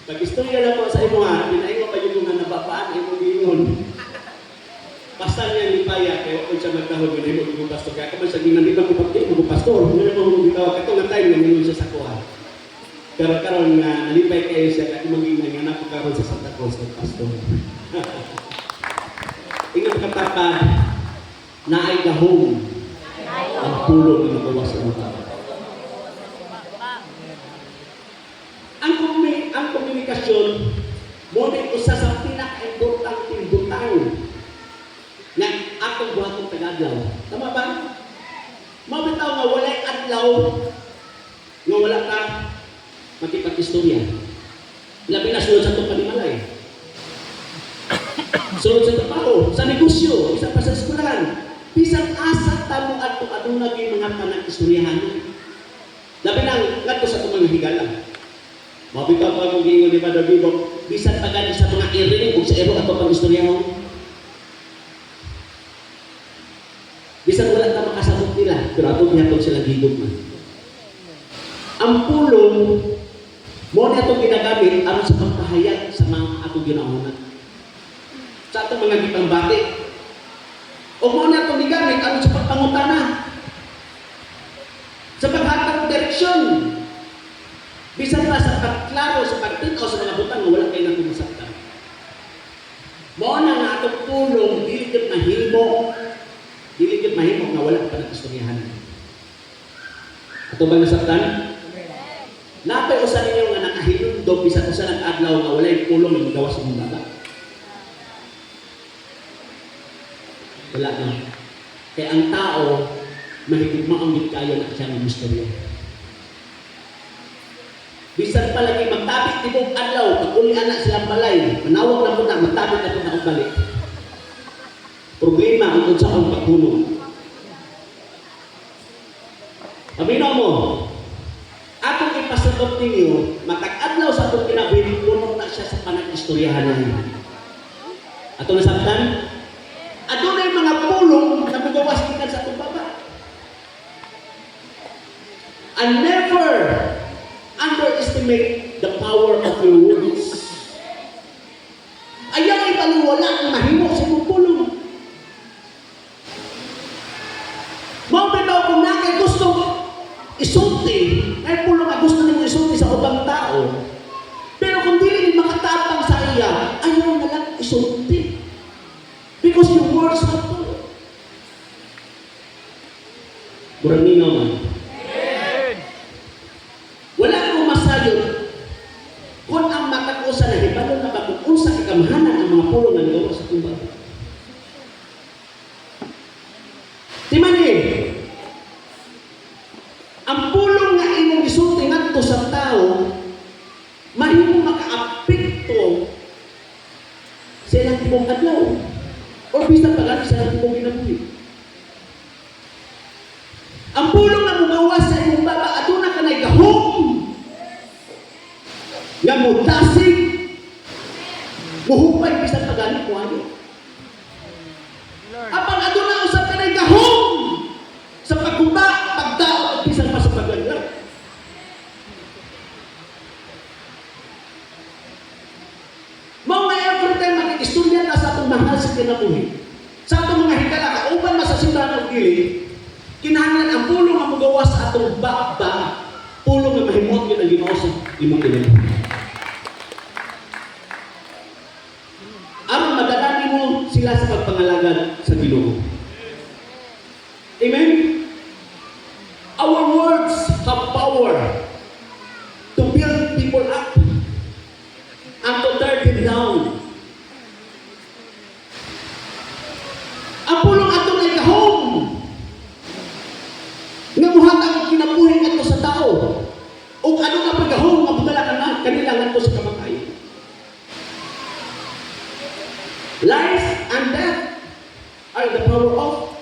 pag-istorya lang po sa imo ha, pinaingo pa yung mga nababaan ay mong gingon. Basta niya ni Paya, kaya kung siya magtahod, yun ay mo pastor. Kaya kapag sa ginanibang ko pati, mo pastor, hindi mo bitaw. Ito nga tayo, namingon siya sa kuha. Pero karon nga, nalipay kayo siya, kaya maging nanganak ko karon sa Santa Cruz ng pastor. Ingat katapa, na ay gahong ang pulo na nagawa sa mga. Ang komunikasyon, mo din usa sa pinaka-importante butang na atong buhatong tagadlaw. Tama ba? Mabitaw nga walay adlaw nga wala ka makipag-istorya. Labi na sunod sa itong panimalay. Sunod sa trabaho, sa negosyo, isa pa sa eskwelahan. Bisang asa tamo at adong naging mga panag-istoryahan. Labi na nga sa itong mga higala. Mabitaw pa kung gingon ni Brother Bibo, bisan pa gani sa mga irinig kung sa ero ato pag-istorya mo. Bisan wala ka makasabot nila, pero ato ginatong sila gigog man. Ang pulong, mo na itong ginagamit aron sa pagpahayag sa mga ato ginaunan. Sa ato mga gipambati. O mo na itong gigamit aron sa pagpangutana. Sa paghatag ng direksyon. Bisan pa sa pagklaro, sa pagtinaw sa mga butang na wala kayo nang kumasaktan. Mo na nga itong pulong, diligid mahimo na wala pa nag-istoryahan. Ito ba nasaktan? Napay usa ninyo nga nakahilundog bisan usa ng adlaw nga walay pulong ng gawas ng baba. Wala na. Kaya ang tao, mahigugma ang kayo na siya ng istorya. Bisan palagi magtabit tibok adlaw, pag uli anak silang balay, manawag na po na, magtabit na po na balik. Problema ang unsa ang paghunog. Aminaw mo, atong ipasagot ninyo, matag-adlaw sa atong kinabuhi, puno na siya sa panag-istoryahan namin. Atong nasabtan, adunay mga pulong na magawas kita sa atong baba. And never underestimate the power of your words. Ayaw ipaliwala ang mahimo sa imong pulong. isulti. Because your words are true. Murang nino man. Wala akong masayod kung ang matakusa na hibalo na pag-unsa ikamahanan ang mga pulong ng gawa sa kumbag. Timani, ang pulong nga imong gisulti ngadto sa tao, mahimong makaapekto sa ilang tibong adlaw. O bisa pala sa ilang tibong ginabuhi. Ang pulong nga mugawas sa imong baba, aduna ka na'y gahom. Nga mutasig, muhupay bisa pagani ko ano. Apang aduna usap ka na'y gahom sa pagkuba, pagdao, at bisan pa sa paglalag. Mao nga every time mag-istorya na sa atong mahal sa kinabuhi. Sa atong mga higala, kauban masasimbahan og dili, kinahanglan ang pulong nga mugawas sa atong baba, pulong nga mahimot yun ang gimaw sa imong kinabuhi. Aron madalani mo sila sa pagpangalagad sa Ginoo. Amen? Our words have power to build people up and to tear them down. Ang pulong ato ay gahom nga muhatag og kinabuhi ngadto sa tao. O ano nga pagahom nga budala na kanila ngadto sa kamatayon. Life and death are the power of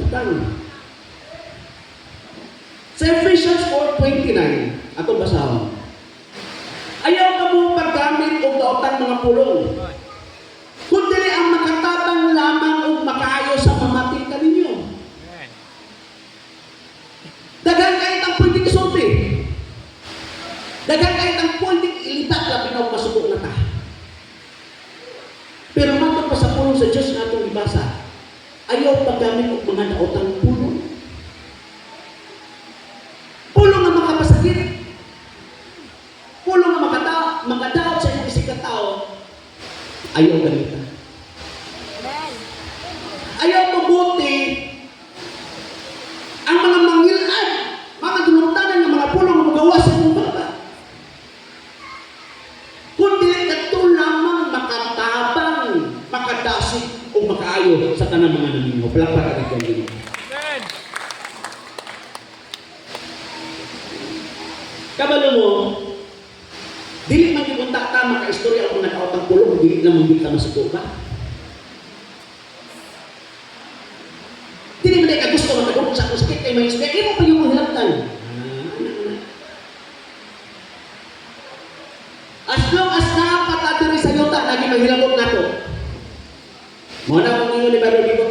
the tongue. Sa Ephesians 4:29, atong basahon. Ayaw ka mo paggamit o daotan mga pulong. Kundi ang makatabang lamang o makaayo sa pamati kaninyo. Daghang kahit ang pwedeng isulti. Daghang kahit ang pwedeng ilitak labi na masubok na ta. Pero matod pa sa pulong sa Diyos na itong ibasa, ayaw paggamit og mga daotang pulong. Pulong na makapasakit. Pulong na makadaot sa isang katao, ayaw gamitan. Ayaw mabuti ang mga mangilad, mga duluntanan ng mga pulong na magawa sa imong baba. Kundi ito lamang makatabang, makadasig o makaayo sa tanang mga namingo. Palakpakan natin ang Ginoo. Kabalo mo, dili man yung kontakta maka-istorya o mga nakaotang pulong, dili na mong kita masuko ba? Dili man ay kagusto matagod sa kuskit kay may istorya, imo pa yung mahilaptan. As long as napatadiri sa yuta, lagi mahilabot na to. Muna kong ngayon ni Baro Dito.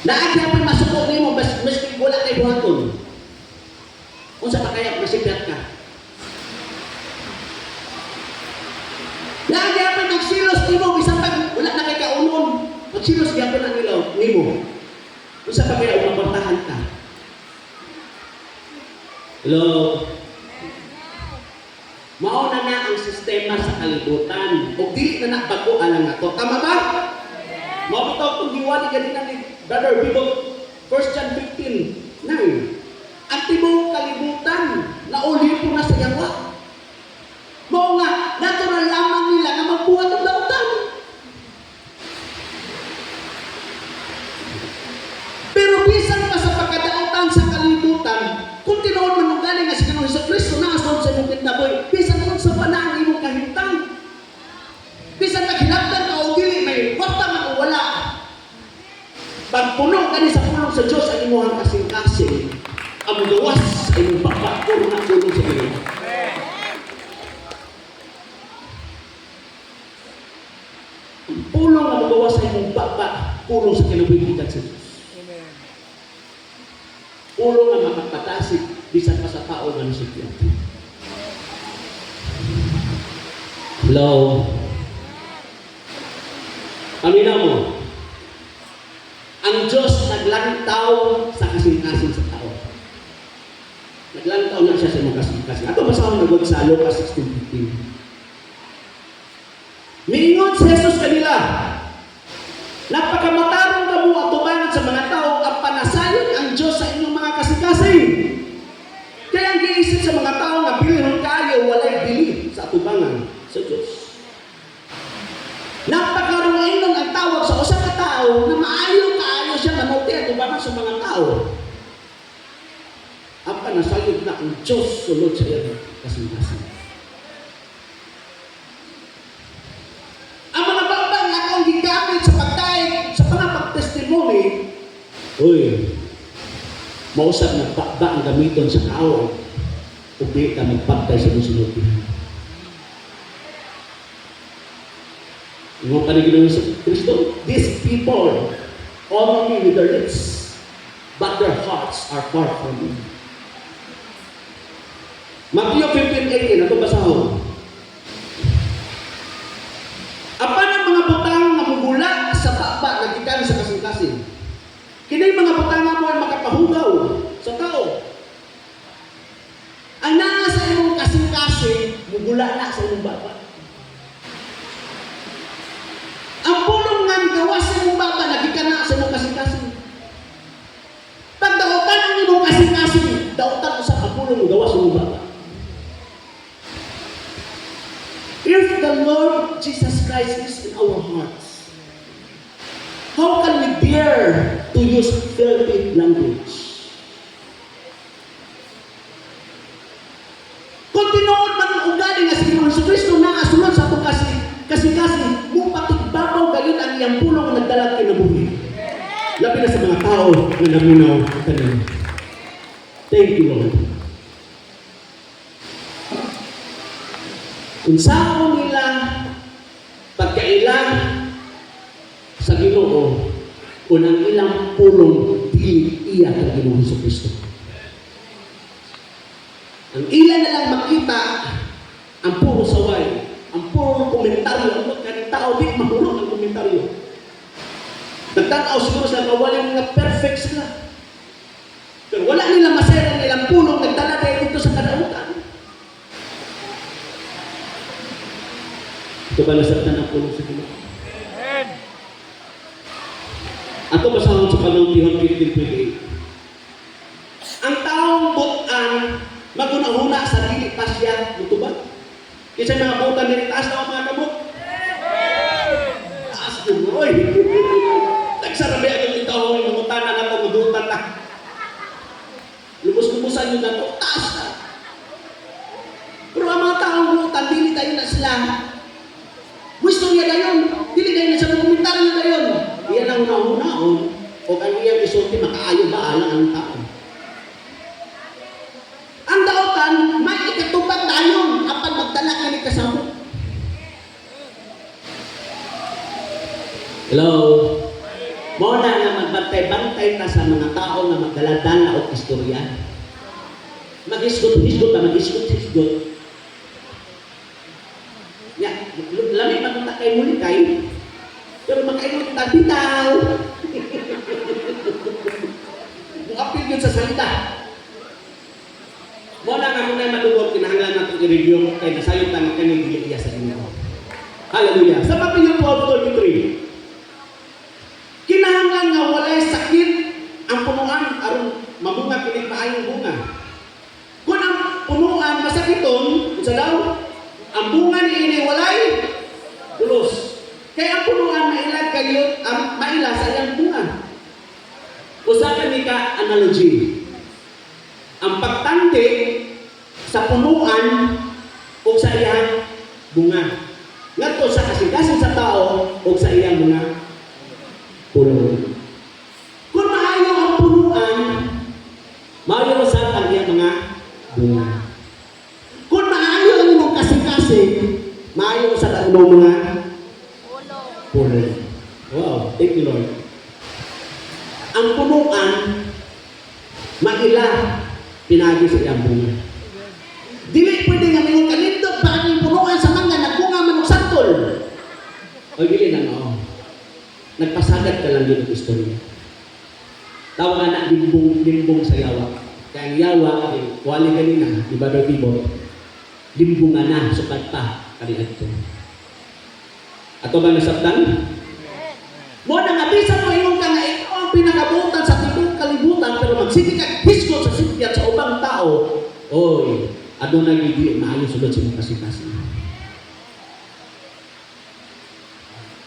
Naagya pa masuko ni mo, maski wala kay buhaton. Kung sa pakayap, masipyat ka. Lagi apa nagsilos ni mo, bisan pag wala na kay kaunon, magsilos gyapon na ni mo. Kung sa pakayap, maportahan ka. Hello? Mauna na ang sistema sa kalibutan. O dili na nakbago alang ato. Tama ba? Mabitaw itong giwali ganina ni Brother Bibo, 1 John 15:9. Ang tibong kalibutan, nauli po na sa yawa. Mao nga, natural lamang nila na magbuhat ng lautan. Pero bisan pa sa pagkadautan sa kalibutan, kung tinuod man ang galing nga si Ginoong Jesucristo na asod sa imong kinabuhi, bisan kung sa panahon imong kahimtang, bisan naghilabtan ka o dili may kwarta man o wala. Pagpuno ka ni sa pulong sa Diyos ang imuhang kasing-kasing, ang gawas ay mong pagpapuro na pulong sa iyo. Ang pulong na magawas ay mong pagpapuro sa kinabuhitan sa Diyos. Pulong na makapatasig bisan pa sa tao na nasikyan. Hello? Amina mo. Ang Diyos naglantaw sa kasing-kasing sa tao. Naglantaw na siya sa mga kasing-kasing. Ato masama nagod sa Lucas 16:15. Miingon si Jesus kanila, napakamatarong kamo at tubangan sa mga tao ang panasayon ang Diyos sa inyong mga kasing-kasing. Kaya ang giisip sa mga tao nga bilihon kayo walay bili sa atubangan sa Diyos. Napakaruainon ang tawag sa usa ka tao na maayo kaayo siya manuti at tubangan sa mga tao. Ang panasayon na ang Diyos sulod sa iyong kasing-kasing. Ang mga bagbang nga akong gigamit sa pagdaig sa pagtestimony, uy, mausap na bakba ang gamiton sa tao o di ka magpagtay sa musunod. Yung mga Panginoon sa Kristo, these people honor me with their lips, but their hearts are far from me. Matthew 15:18, ito basahon. Apan ang mga butang na mugula sa bakba na gikan sa kasing-kasing. Kini mga butang nga mo ay makapahugaw sa tao. Ang naa sa imong kasing-kasing, mugula na sa imong bakba. Ang pulong nga gawas sa imong bakba, nagikan na sa imong kasing-kasing. Pag dautan ang imong kasing-kasing, dautan sa ang pulong nga gawas sa imong bakba. If the Lord Jesus Christ is in our hearts, how can we dare to use filthy language? Kung tinuod man ang ugali nga si Hesus Kristo na asunod sa itong kasi mo patigbabaw gayon ang iyang pulong na nagdalag kinabuhi. Labi na sa mga tao na naminaw kanina. Thank you, Lord. Unsaon nila pagkailan sa Ginoo kung ang ilang pulong di iya kay Ginoo sa Kristo. Ang ilan na lang makita ang puro saway, ang puro komentaryo, ang mga tao di mahulog ang komentaryo. Nagtanaw siguro sila mawaling nga perfect sila. Pero wala nila masaya ang ilang pulong nagdala dito sa kadautan. Ito ba nasaktan ang pulong sa Ginoo? Ato basahon sa Panahon 15:28. Ang taong butan magunahuna sa dili pasya mutuban. Kasi mga butan dili taas na mga kamot. Taas ko oy. Nagsarabi ang tawo ng mutana na to mabutan ta. Lubos-lubosan yung nato taas na. Pero ang mga taong butan dili tayo na sila. Gusto niya dayon, dili dayon sa komentaryo dayon. Iyan ang una-unaon o ang iyang isulti makaayo ba alang ang tao. Ang dautan, may ikatubag dayon apan magdala ka ni kasama. Hello? Mo na nga magbantay-bantay ta sa mga tao na magdala-dala o istorya. Mag-isgot-isgot ta, mag-isgot-isgot. Ya, lamig magpunta kay muli kay, pero magkaingon kita bitaw. Mungapil yun sa salita. Muna nga muna madugod, kinahanglan natin i-review kay nasayot ang kanyang giliya sa inyo. Hallelujah. Sa Matthew 12:33, kinahanglan nga walay sakit ang punuan aron mamunga kini paayong bunga. Kung ang punuan masakiton, sa daw, ang bunga ni walay pulos. Kaya ang punuan mailag kayo, maila sa iyang bunga. Usa ka ni ka analogy. Ang pagtandi sa punuan o sa iyang bunga. Ngadto sa kasing-kasing sa tao o sa iyang mga puno. Kung maayo ang punuan, maayo sa ang iyang mga bunga. Kung maayo ang imong kasing-kasing, maayo sa tanong mga puno. Wow, thank you Lord. Ang punuan, maila, pinagi sa iyang bunga. Dili pwede nga mayroong kalindot pa ang punuan sa mga nagbunga manong santol. O dili na no. Nagpasagad ka lang yun ang istorya. Tawag na dimbong sa yawa. Kaya ang yawa, wali ganina, di ba daw bibo? Dimbungan na, sukat pa, kariad ko. Ato ba nasabtan? Mo nang abisa mo ingon ka nga ikaw ang pinakabutan sa tibok kalibutan pero magsige ka hisgot sa sikyat sa ubang tao. Oy, adunay gidi maayo sulod sa imong kasing-kasing.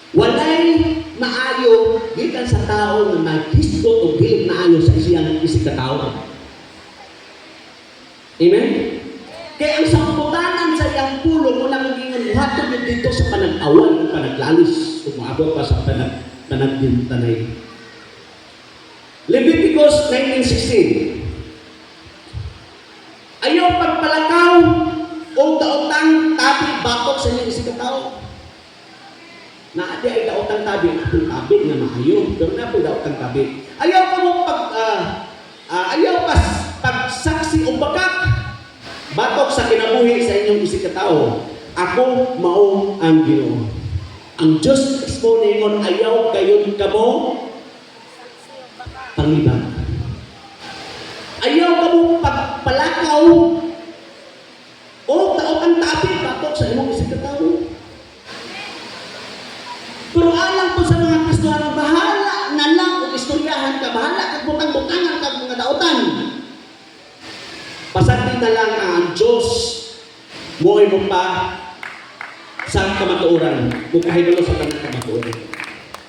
Walay maayo gikan sa tao nga maghisgot o dili maayo sa isiyang isig ka tao. Amen? Kaya ang samputanan sa iyang pulo mo lang ingon hatod yun dito sa panag-awan o panaglalis o maabot pa sa panagdintanay. Leviticus 19:16. Ayaw pagpalakaw o daotang tabi batok sa inyong isig ka tao. Na adi ay daotang tabi, atong tabi nga maayo, pero na po daotang tabi. Ayaw pa mo ayaw pagsaksi o bagak batok sa kinabuhi sa inyong isig ka tao. Ako mao ang Ginoo. Ang Diyos mismo ningon ayaw kayon kamo pangiba. Ayaw kamo pagpalakaw o daotang tabi batok sa inyong isig ka tao. Pero alam ko sa mga Kristiyano, bahala na lang kung istoryahan ka, bahala kag butang-butangan kag mga daotan. Pasagdi na lang ang Diyos mo pa sa kamatuoran, mo kahibalo sa tanang kamatuoran.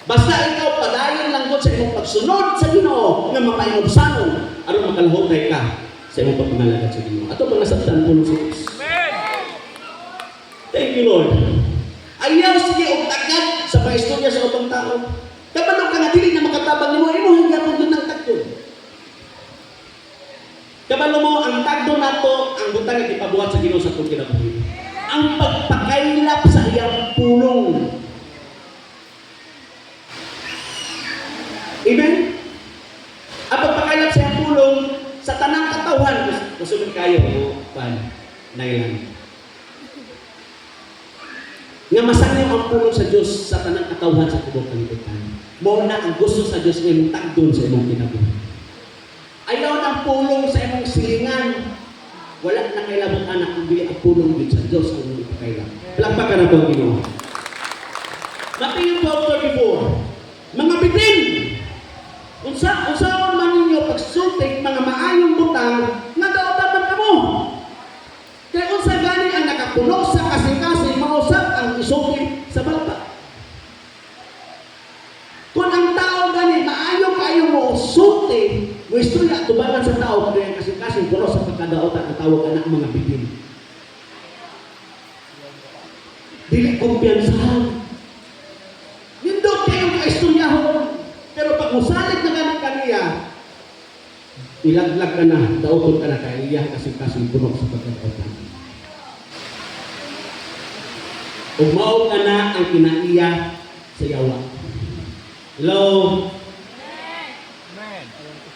Basta ikaw padayon lang sa imong pagsunod sa Ginoo nga mapainobsanon aron makalahotay ka sa imong pagpangalagad sa Ginoo. Ato mga sabtan puno sa Diyos. Thank you, Lord. Ayaw sige og tagad sa paistorya sa ubang tao. Kabalo ka nga dili na makatabang nimo imo hindi ako dun ang tagdon. Kabalo mo ang tagdon nato ang butang nga ipabuhat sa Ginoo sa atong kinabuhi. Ang pagpakailap sa iyang pulong. Amen. Ang pagpakailap sa iyang pulong sa tanang katawhan kusunod kayo pan nailan. Nga masanay ang pulong sa Diyos sa tanang katawhan sa tibok kalibutan. Mao na ang gusto sa Diyos nga imong tagdon sa imong kinabuhi. Ayaw ng pulong sa imong silingan. Wala na kailabot anak kung dili ang pulong gid sa Diyos ang imong ipakailap. Palakpakan na ang Ginoo. Matthew 12:34. Mga bitin, unsaon man ninyo pagsultik mga maayong butang nga daotan man kamo. Kaya unsa gani ang nakapuno sa kasing-kasing mausap ang isuki sa balba. Kung ang tao gani maayo kayo mo sulti, mo istorya tubangan sa tao kaya kasing-kasing puno sa pagkadaotan ang tawag anak mga bitin. Dili kumpiyansahan. Nindot kayong kaistoryahon. Pero pag musalit na gani kaniya, ilaglag ka na, daoton ka na kaya iya kasing-kasing puno sa pagkadaotan. Umaw ka na ang kinaiya sa yawa. Hello?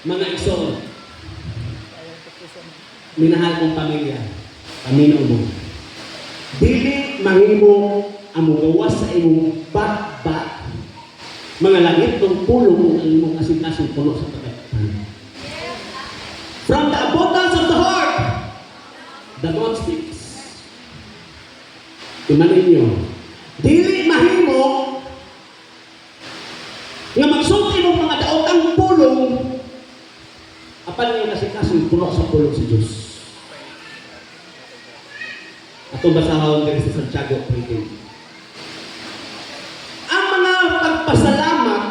Mga igsoon. Minahal kong pamilya. Paminaw mo. Dili manghimo ang mugawas sa imong bat-bat. Mga langit ng pulong ang imong kasing-kasing puno sa pagkakatan. From the abundance of the heart, the mouth speaks. Imanin nyo. Dili mahimo nga magsulti mo mga daotang pulong apan nga kasing-kasing puno sa pulong si Diyos. Atong basahon diri sa Santiago 3:8. Ang mga pagpasalamat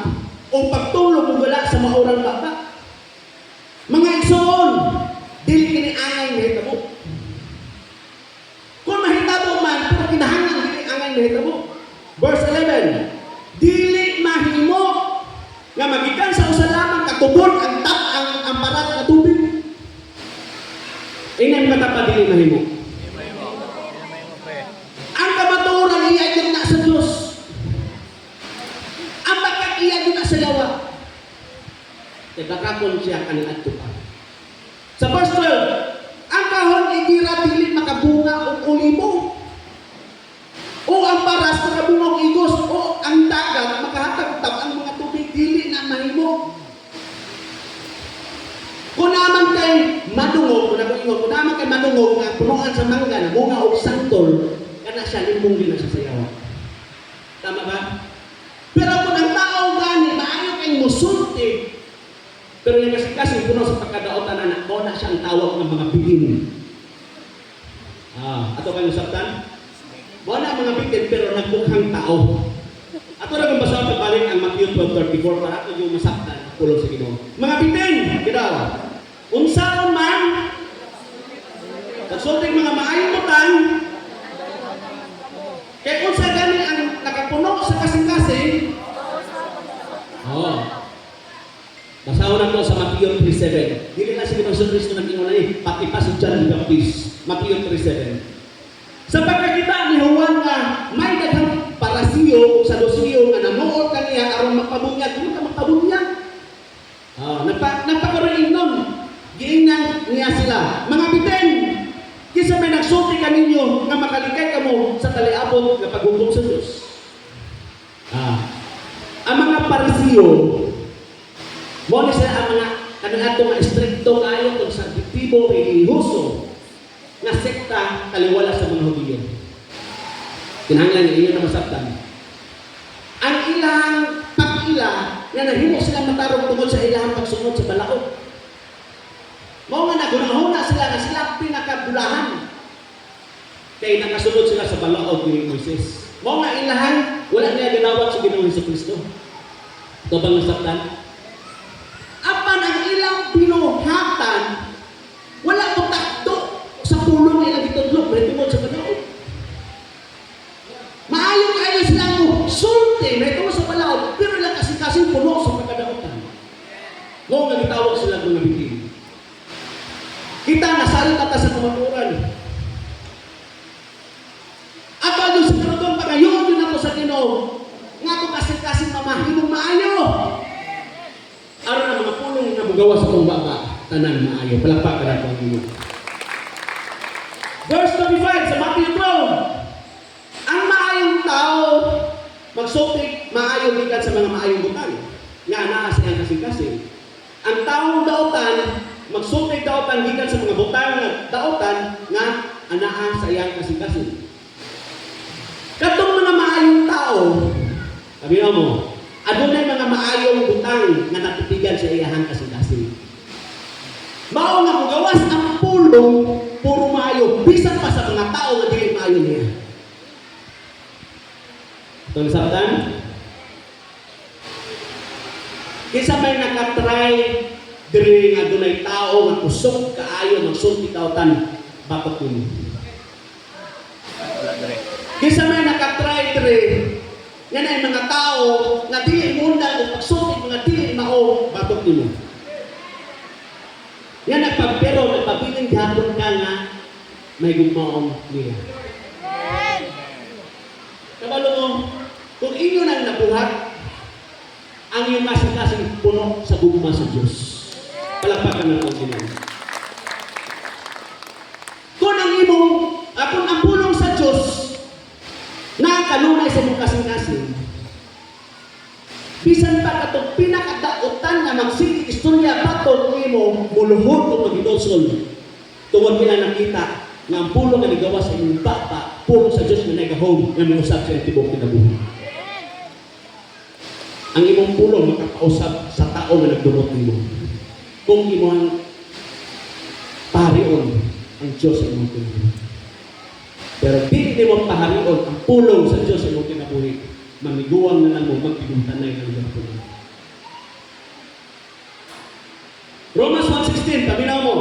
o pagtulong ug wala sa maurang bata. Mga igsoon, dili kini angay mahitabo. Kung mahitabo man, pero kinahanglan dili angay mahitabo. Verse 11. Dili mahimo nga magikan sa usa lamang katubon ang parat nga tubig. Inay katapa dili mahimo. Ang kamatuoran iya gyud na sa Dios. Ang bakak iya gyud na sa lawa. Kay bakakon siya kaniadto pa. Sa verse 12, ang kahon igira dili makabunga og olibo. O ang paras makabunga og igos o ang dagat makahatag-tab ang mga tubig dili na mahimo. Kung naman kay madungog, kung naman kay madungog nga punuan sa mangga na bunga og santol, kana siya limong din na sa sayawa. Tama ba? Pero kung ang tao gani, maayo kayong musulti, pero yung kasi puno sa pagkadaotan na mo na siya ang tawag ng mga bilin. Ato kayo sabtan? Mo na ang mga bitin pero nagmukhang tao. Ato na kung basa pagbalik ang Matthew 12:34 para ato yung masabtan pulong sa Ginoo. Mga bitin, ginaw. Unsa man nagsulting mga maayong butang, kaya kung sa gani ang nakapuno sa kasing-kasing, basahon na to sa Matthew 3:7. Dili na si Ginoong Kristo nag-ingon ni pati pa si John the Baptist. Matthew 3:7. Sa pagkakita ni Juan nga may daghang parasiyo sa dosiyo nga namuot kaniya aron magpabunyag, dili ka magpabunyag. Nagpakaroon nun. Giingnan niya sila. Mga bitin, kisa may nagsulti ka ninyo nga makalikay ka mo sa taliabot nga paghukom sa Diyos. Ang mga parisiyo, mo ni sila ang mga kanang nga stricto kayo kung sensitibo, relihiyoso nga sekta taliwala sa mga Hudiyo. Kinahanglan niya na masabtan. Ang ilang pag-ila nga nahimo sila matarong tungkol sa ilang pagsunod sa balaod. Mao nga nagunahuna sila nga sila pinakabulahan. Kaya nakasunod sila sa balaod ni Moises. Mao nga ilahan, wala niya ginawat sa Ginoong Jesucristo. Ito bang nasabtan? Apan ang ilang pinuhatan, wala mo takto sa pulong nilang itudlok, may tungkol sa balaod. Maayo kayo silang mo, sulti, may tungkol sa balaod, pero lang kasi puno sa pagkadaotan. Mao nga gitawag sila mga bitin. Kita nasalita ta sa kumaturan. At ano sa karoon pagayon din ako sa Ginoo. Nga ko kasi mamahimong maayo. Aron ang mga pulong na mugawa sa kumbaba, tanan maayo. Palakpakan nato ang Ginoo. Verse 25 sa Matthew 12. Ang maayong tao magsulti maayo gikan sa mga maayong butang. Nga naa siyang kasing-kasing. Ang taong daotan magsulti daotan gikan sa mga butang nga daotan nga anaa sa iyang kasing-kasing. Katong mga maayong tao, sabi mo, adunay mga maayong butang nga natitigan sa iyang kasing-kasing. Mao nga mugawas ang pulong puro maayo bisan pa sa mga tao nga dili maayo niya. Itong sabtan, kisa may nakatry diri nga dunay tao nga kusog kaayo magsulti daotan bakot kuno. Kisa may nakatry diri yan ay mga tao nga dili munda o pagsulti mga dili mao bakot kuno. Yan nagpapero nagpabiling gihapon ka nga may gugmaong niya. Kabalo mo, kung inyo nang nabuhat ang iyong kasing-kasing puno sa gugma sa Diyos. Palakpakan na ang Ginoo. Kung ang pulong sa Diyos nakakanunay sa iyong kasing-kasing, bisan pa katong pinakadautan nga magsige istorya patod nimo muluhod o magidosol. Tungod nila nakita nga ang pulong nga nigawa sa inyong bata, pulong sa Diyos nga nagahom nga miusap sa tibok kinabuhi. Ang imong pulong makapausap sa tao nga nagdurot nimo. Kung imong paharion ang Diyos sa imong kinabuhi. Pero di mo paharion ang pulong sa Diyos sa imong kinabuhi, mamiguang na lang mo, magpibuntanay ng iyong pulong. Romans 1:16, taminaw mo,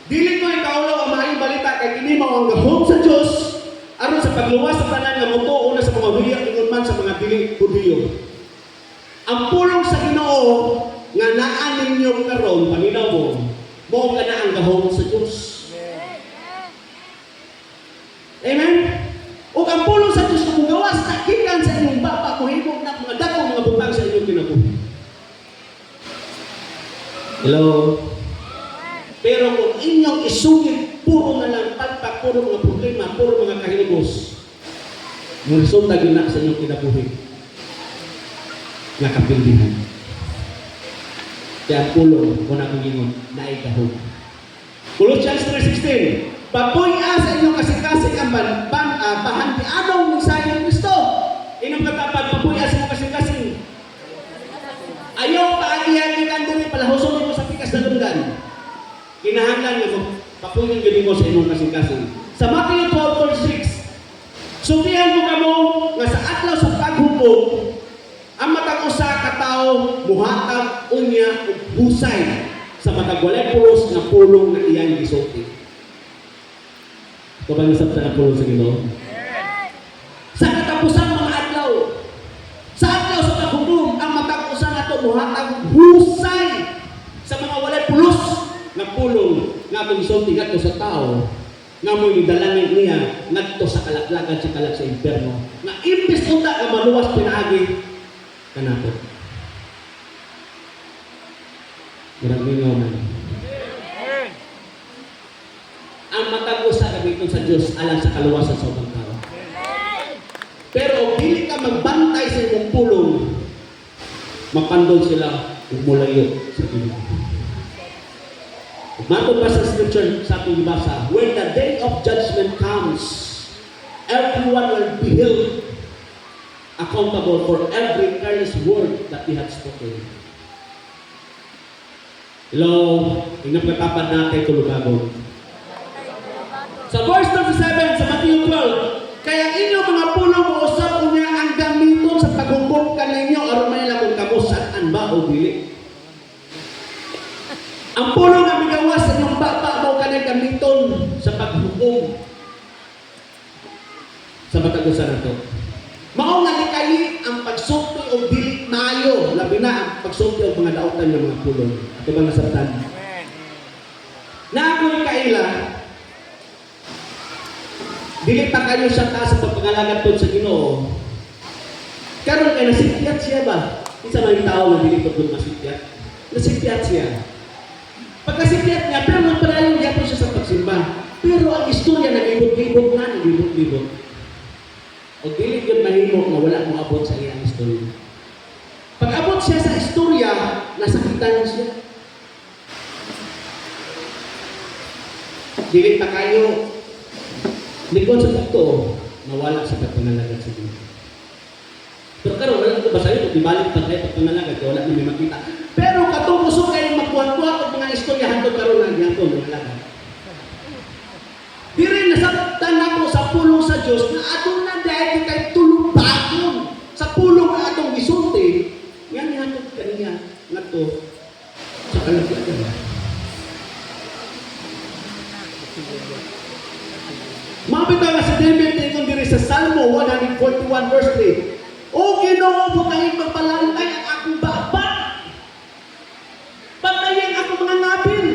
dili ko ikaulo ang maayong balita kay kini mao ang gahom sa Diyos aron sa pagluwas sa tanan nga motuo na sa mga Hudiyo ingon man sa mga dili Hudiyo. Ang pulong sa Ginoo nga naa ninyo karon paminaw mo, mao kana ang gahom sa Diyos. Amen. O ang pulong sa Diyos kung gawas na kikan sa inyong baba kuhimo na mga dakong mga butang sa inyong kinabuhi. Hello. Pero kung inyong isugid, puro na lang palpak, puro mga problema, puro mga kahilibos, yung resulta yun na sa inyong kinabuhi. Nakapildihan. Kaya pulong, kung akong ingon, naikahog. Colossians 3:16, papuya sa inyong kasing-kasing ang bahantianong mensahe ng Kristo. Inong katapad Ayaw paagihan ni Kanduri, palahusong mo sa pikas na lunggan. Kinahanglan mo, papunin gini mo sa imong kasing-kasing. Sa Matthew 12:6, sutihan mo kamo nga sa adlaw sa paghubog, ang matag usa ka tawo muhatag unya ug husay sa matag walay pulos nga pulong nga iyang gisulti. Ito ba nasab sa pulong sa Ginoo? Sa katapusan mga adlaw, sa adlaw sa paghubog, ang matag usa nato muhatag husay sa mga walay pulos nga pulong nga atong gisulti ngadto sa tawo nga mo gidalangin niya ngadto sa kalaglagan sa kalag sa impierno nga imbes unta nga maluwas pinaagi kanato. Maraming man. Ang matag usa gamiton sa Dios alang sa kaluwasan sa ubang tao. Pero kung dili ka magbantay sa imong pulong, mapandol sila ug mulayo sa Ginoo. Matod pa sa scripture sa ating ibasa, when the day of judgment comes, everyone will be held accountable for every careless word that he had spoken. Hello, inapatapad natin tulugagon. Sa verse 37 sa Matthew 12, kaya inyo mga puno mo usap unya ang gamiton sa paghukom kaninyo aron manila kung kamusan ba o dili. Ang puno nga migawas sa inyong bata mo kanang gamiton sa paghukom sa matag-usa nato. Mao nga likay ang pagsulti o dili maayo, labi na ang pagsulti o mga daotan ng mga pulo. Ato ba nasabtan? Na ako'y kaila, dili pa kayo siya ta sa pagpangalagat sa Ginoo. Karon kay nasipyat siya ba? Isa man tao na dili ko masipyat. Nasipyat siya. Pagkasipyat niya, pero magparayon niya po siya sa pagsimba. Pero ang istorya nag-ibot-ibot na, nag-ibot-ibot. O dili yun mahimo na wala mong abot sa iyang istorya. Pag abot siya sa istorya, nasakitan siya. Dili pa kayo likod sa tagto, nawala sa pagpangalagat sa Ginoo. Pero karon wala ko basahin kung ibalik pa tayo pagpangalagat, wala na may makita. Pero katong gusto kayo magkuhan-kuhan og mga istorya hangtod karon lang yan to nangalagat. Diri nasabtan nako sa pulong sa Dios na atong na dahil kay tulubagon sa pulong nga atong gisulti. Yan hangtod kaniya ngadto sa kalaglagan. Mabitaw nga sa David tingkon diri sa Salmo 141 verse 3. O Ginoo, butahing magpalantay ang akong baba. Patayin ako mga nabil.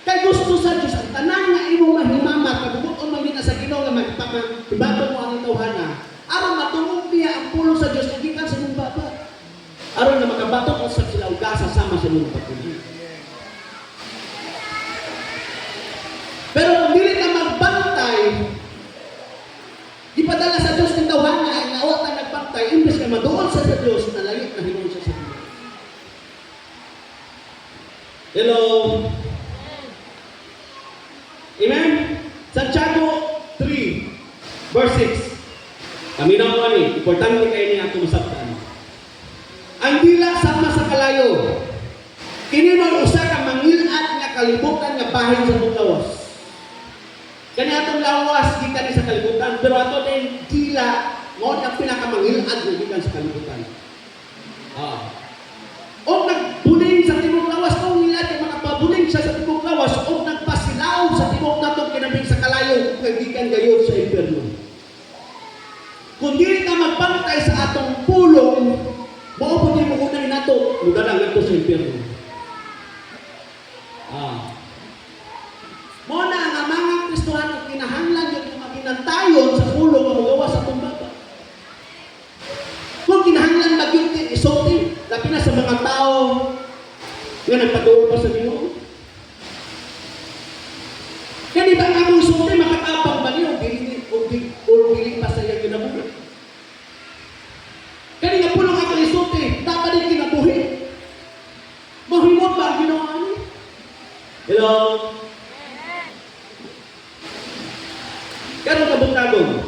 Kay gusto sa Diyos ang tanan nga imo mahimamat pagbuton man gina sa Ginoo nga magpamahibaton mo ang tawhana. Aron matungog niya ang pulong sa Dios gikan sa imong baba. Aron na makabatok usab sila og gasa sama sa imong pagtuloy. Pero kung dili ka magbantay, ipadala sa Diyos ng tawhana ang awat na nagbantay, imbes ka maduol sa Diyos, nalayot na hinon siya sa Diyos. Hello? Amen? Santiago 3, verse 6. Kami na ko ni, importante kayo niya itong masabtaan. Ang dila sama sa kalayo, kini man usa ka mangilat nga kalibutan nga bahin sa lawas. Kani atong lawas gikan sa kalibutan, pero ato din dila mo ang pinakamangilad nga gikan sa kalibutan. O nagbuling sa tibok lawas kung nila kay makapabuling siya sa tibok lawas o nagpasilaw sa tibok natong kinabing sa kalayo kay gikan gayon sa impierno. Kung dili ka magbantay sa atong pulong, mao po ni mo unay nato mudalang ngadto sa impierno. Mo na nga mga Kristohano kinahanglan yung maginantayon sa pulong nga magawa sa atong baba. Kung kinahanglan magyud isulti, labi na sa mga tao nga nagpatuo pa sa Ginoo. Kani ba ang isulti makatapang ba niyo dili pa sa iyang kinabuhi? Kani nga pulong ako isulti, dapat din kinabuhi. Mahimot ba ang ginawa niyo? Hello? Karon kabutagong,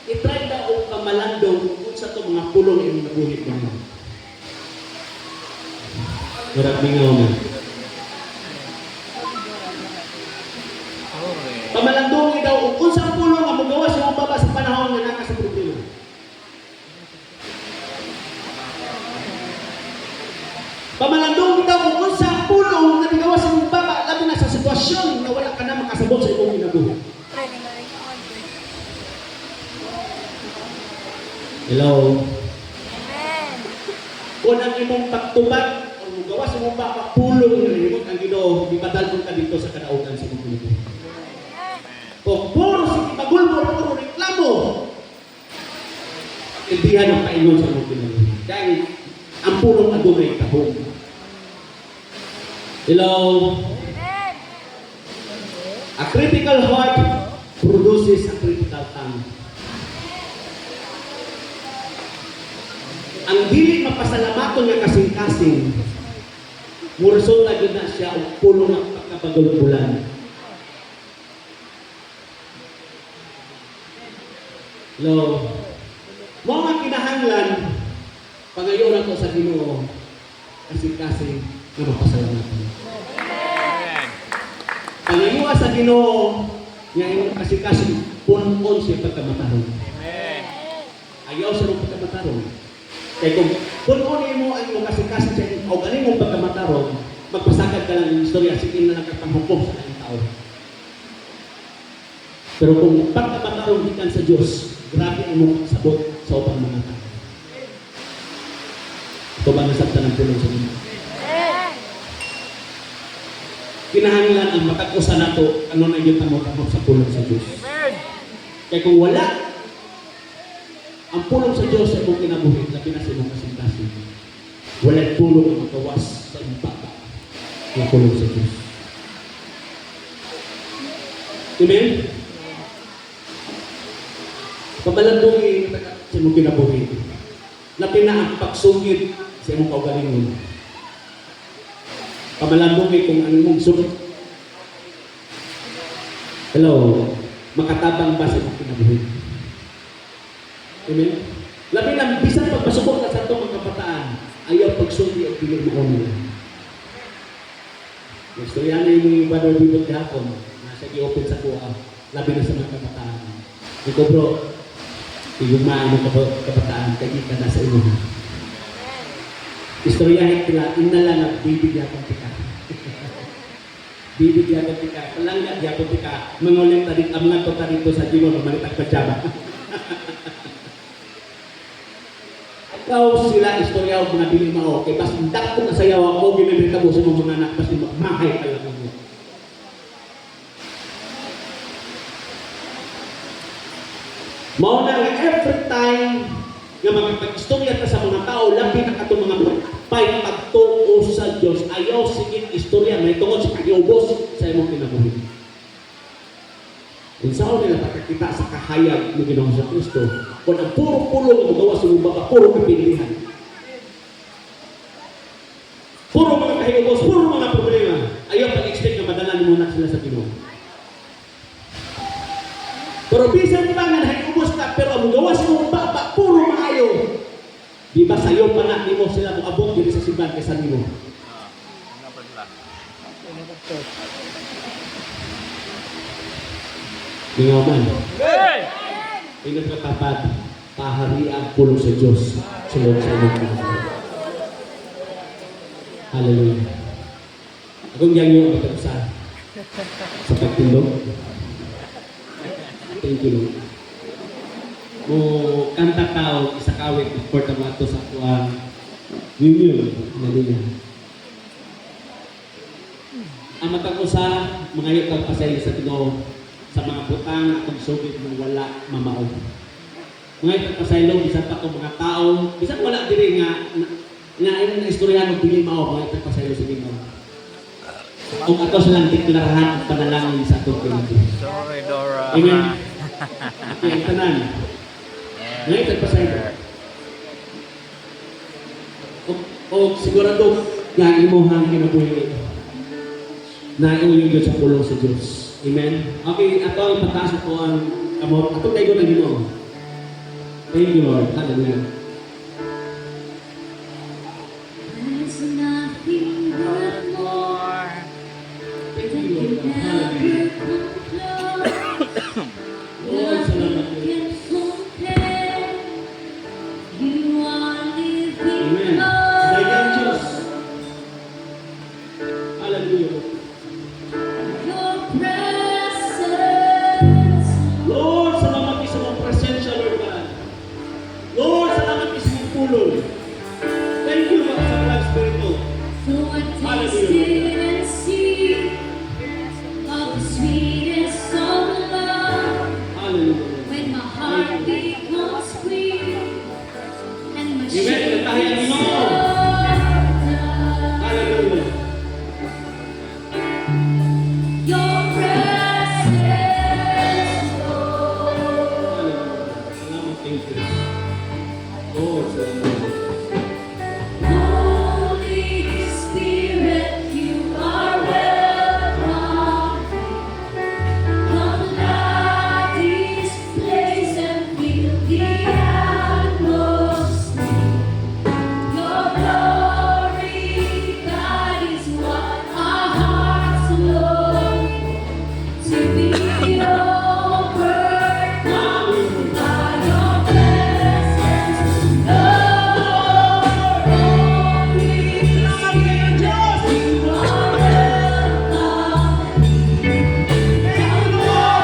i-try daw o kamalandong kung sa atong mga pulong ang nabuhit mo. Grabe nga na. Pamalandungi daw, kung unsang pulong ang magawa sa mga baba sa panahon nga naka sa problema. Pamalandungi daw, kung unsang pulong na nagawa sa mga baba, labi na sa sitwasyon na wala ka na makasabot sa imong ginabuhi. Hello? Kung ang imong pagtubag, ang magawa sa mga baba, pulong na limot ang Ginoo, di padalgon ka dito sa kadaugan sa imong ginabuhi. O puro si magulbol, puro reklamo. Ilbihan ang paingon sa mga ginabuhi. Dahil ang pulong adunay kahong. Hello? A critical heart produces a critical tongue. Ang dili mapasalamaton nga kasing-kasing, mursulta yun na siya ang pulong ng pagkapagulbulan. Hello? Mga kinahanglan, pangayon ako sa Ginoo, kasing-kasing na mapasalamatan. Pangayon sa Ginoo, nga yung kasing-kasing punon siya pagkamatahon. Ayaw sa mong pagkamatahon. Kaya kung pununin mo ang iyong kasing-kasing siya, o galing mong pagkamatahon, magpasagad ka lang ng istorya, sige na lang katanghukom sa kanyang tao. Pero kung pagkamatahon ikan sa Diyos, grabe ang mong sabot sa upang mga tao. Ito ba nasabta ng pulong sa inyo? Kinahanglan ang matag-usa na ito, ano na yung tamot-tamot sa pulong sa Diyos. Kaya kung wala ang pulong sa Diyos sa imong kinabuhi, labi na sa imong kasing-kasing, walang pulong ang magawas sa imong baba ng pulong sa Diyos. Amen? Pamalandungi sa imong kinabuhi, labi na ang pagsugid sa imong kaugalingon. Pamalandungi kung ang imong sugid. Hello? Makatabang ba sa imong kinabuhi? Amen? Labi na, bisan pagpasubok ka sa itong mga kabataan, ayaw pagsundi at piling mo nila. Gusto yan yung brother bibot kahapon, nasa i-open sa kuha, labi na sa mga kabataan. Ito bro, igumaan mo kabataan, kaya ka na sa ino. Istoryahin kila, inalang at bibigyan kong tika. Bibigyan kong tika, palangga diya kong tika, mangulit tadik, amngan ko dito sa Gino, malitag padyaba. Ikaw sila istorya o mga bili mao, kay bas indak ko nasayaw ako, ginamit mo sa mga anak, bas magmahay ka lang mo. Mao na nga every time nga magpag-istorya ka sa mga tao, labi na kato mga pay pagtuo sa Diyos, ayaw sige istorya, may tungod sa kagiubos sa imong kinabuhi. Kung saan nila pagkakita sa kahayag ng Ginoong sa Kristo, kung ang puro-pulong ang magawa sa mga puro kapilihan. Puro mga kahilubos, puro mga problema. Ayaw pag-expect na madalan mo na sila sa Ginoo. Pero bisan ba nga nahilubos ka, pero ang magawa sa mga baba, puro maayo. Di ba sa'yo pa na, di mo sila abot dito sa simbahan kaysa di mo. Ngayon, ingat ka kapag pahari ang pulong sa Diyos sunod sa imong kinabuhi. Hallelujah. Akong gangyo ang pagkakasa sa pagtindog. Thank you, Lord. Mo kanta tao, isa kawit, report ang ato sa tuwang union. Hallelujah. Ang matag-usa, mga yutang pasay sa Ginoo, sa mga butang at pagsugid ng wala mamao. Mga ipagpasaylo, bisan pa itong mga tao, bisan wala din nga yung istorya ng pili mao, mga ipagpasaylo sa Ginoo. Kung ato silang deklarahan ang panalangin sa itong Pilipinas. Sorry, Dora. Amen. Okay, tanan. Mga ipagpasaylo. O sigurado, nga imuhang kinabuhi na inyong Diyos sa pulong sa Diyos. Amen? Okay, ato ang pagtaas ko ang amor. Ato kayo ng Ginoo. Thank you, Lord. Hallelujah. pulong. Thank you mga sa Holy Spirit. Though I tasted and see of the sweetest of love, Hallelujah. when my heart becomes free and my Amen. shame Kantahin is mo. undone, Hallelujah. your presence, Lord. Salamat, thank you. Lord, salamat. Holy Spirit, you are welcome. Come light this place and fill the atmosphere. Your glory, God, is what our hearts long for. To be overcome by your presence, Lord. Holy Spirit, you are welcome. Come light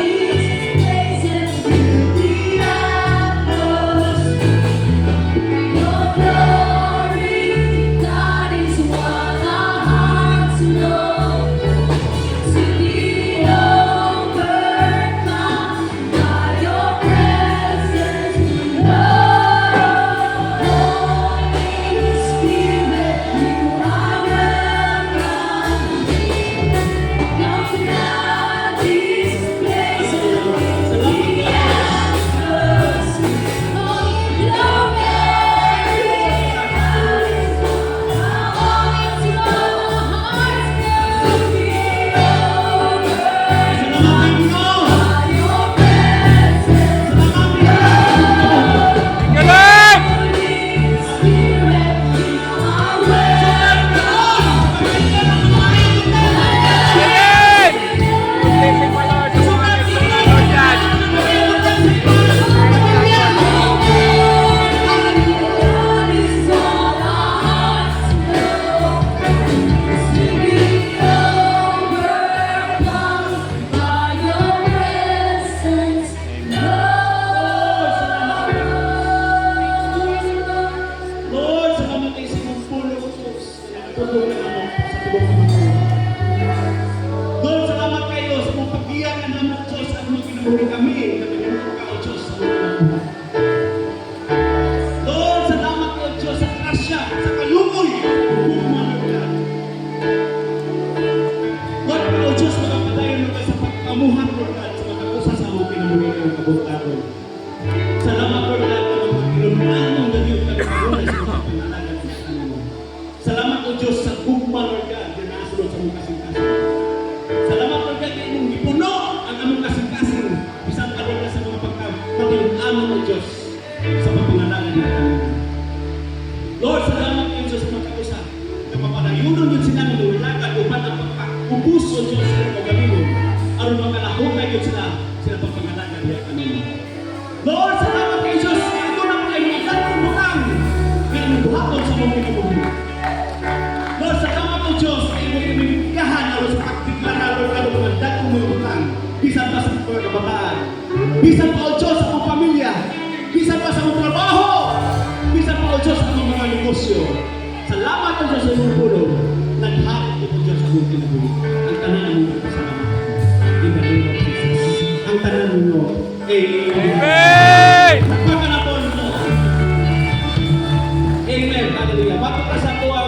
this place and fill the atmosphere. Your glory, God, is what our hearts long for. To be overcome by your presence, Lord. Holy Spirit, you are welcome. Come now, this place and fill the atmosphere. Oh, your glory, God, is what our hearts long to be overcome by your presence, Galing! Holy Spirit, you are Galing! Blessing mo, Lord. Sumalit mo na, Lord God. Lord, salamat kayo sa mga pulong ko, Diyos. Tutulungan mo sa tubong mga Lord, salamat kayo sa mga pagbiyan ng naman, Diyos, at mga kinabuhi kami. Kami ng mga kao, Diyos, sa mga kinabuhi. Lord, salamat kayo, Diyos, sa grasya, sa kalumoy. Lord, kao, Diyos, magpapadayon mo kayo sa pagkamuhan, Lord, at sa mga kakusa sa mga kinabuhi kayong kabukaron. Salamat, Lord, at sa mga kinumaan mong ganyan kami kabuhay sa mga pangalagan sa kanimo. Salamat, O Diyos, sa gugma, Lord God, na nasulod sa mga kasing-kasing. Salamat, Lord God, na imong gipuno ang among kasing-kasing. Isang karoon na sa mga pagkapatilunan, O Diyos, sa mga pangalagan na kanimo. Lord, salamat kayo, Diyos, sa mga kausa. Kapapadayonon yun sila ng ulagad upan ang pagkakubus, O Diyos, sa mga kanimo. Aron makalahukay yun sila pagpangalagan na kanimo. Lord, salamat kayo, Diyos. Ito na mga ilang butang na inubuhaton sa mga kinabuhi. Lord, salamat o Diyos na iyong pinibigyahan o sa pagdeklara, Lord, ano mga dagkong mga butang. Bisan pa sa mga kabataan. Bisan pa o Diyos sa mga pamilya. Bisan pa sa mga trabaho. Bisan pa o Diyos sa mga negosyo. Salamat o Diyos sa iyong pulong. Naghapit o Diyos sa mga kinabuhi. Ang tanan ng mga pasalamat. In the name of Jesus. Ang tanan ng Lord. Amen. Amen! Nagpakanapon mo. Amen. Hallelujah. Bago ka sa tuwa,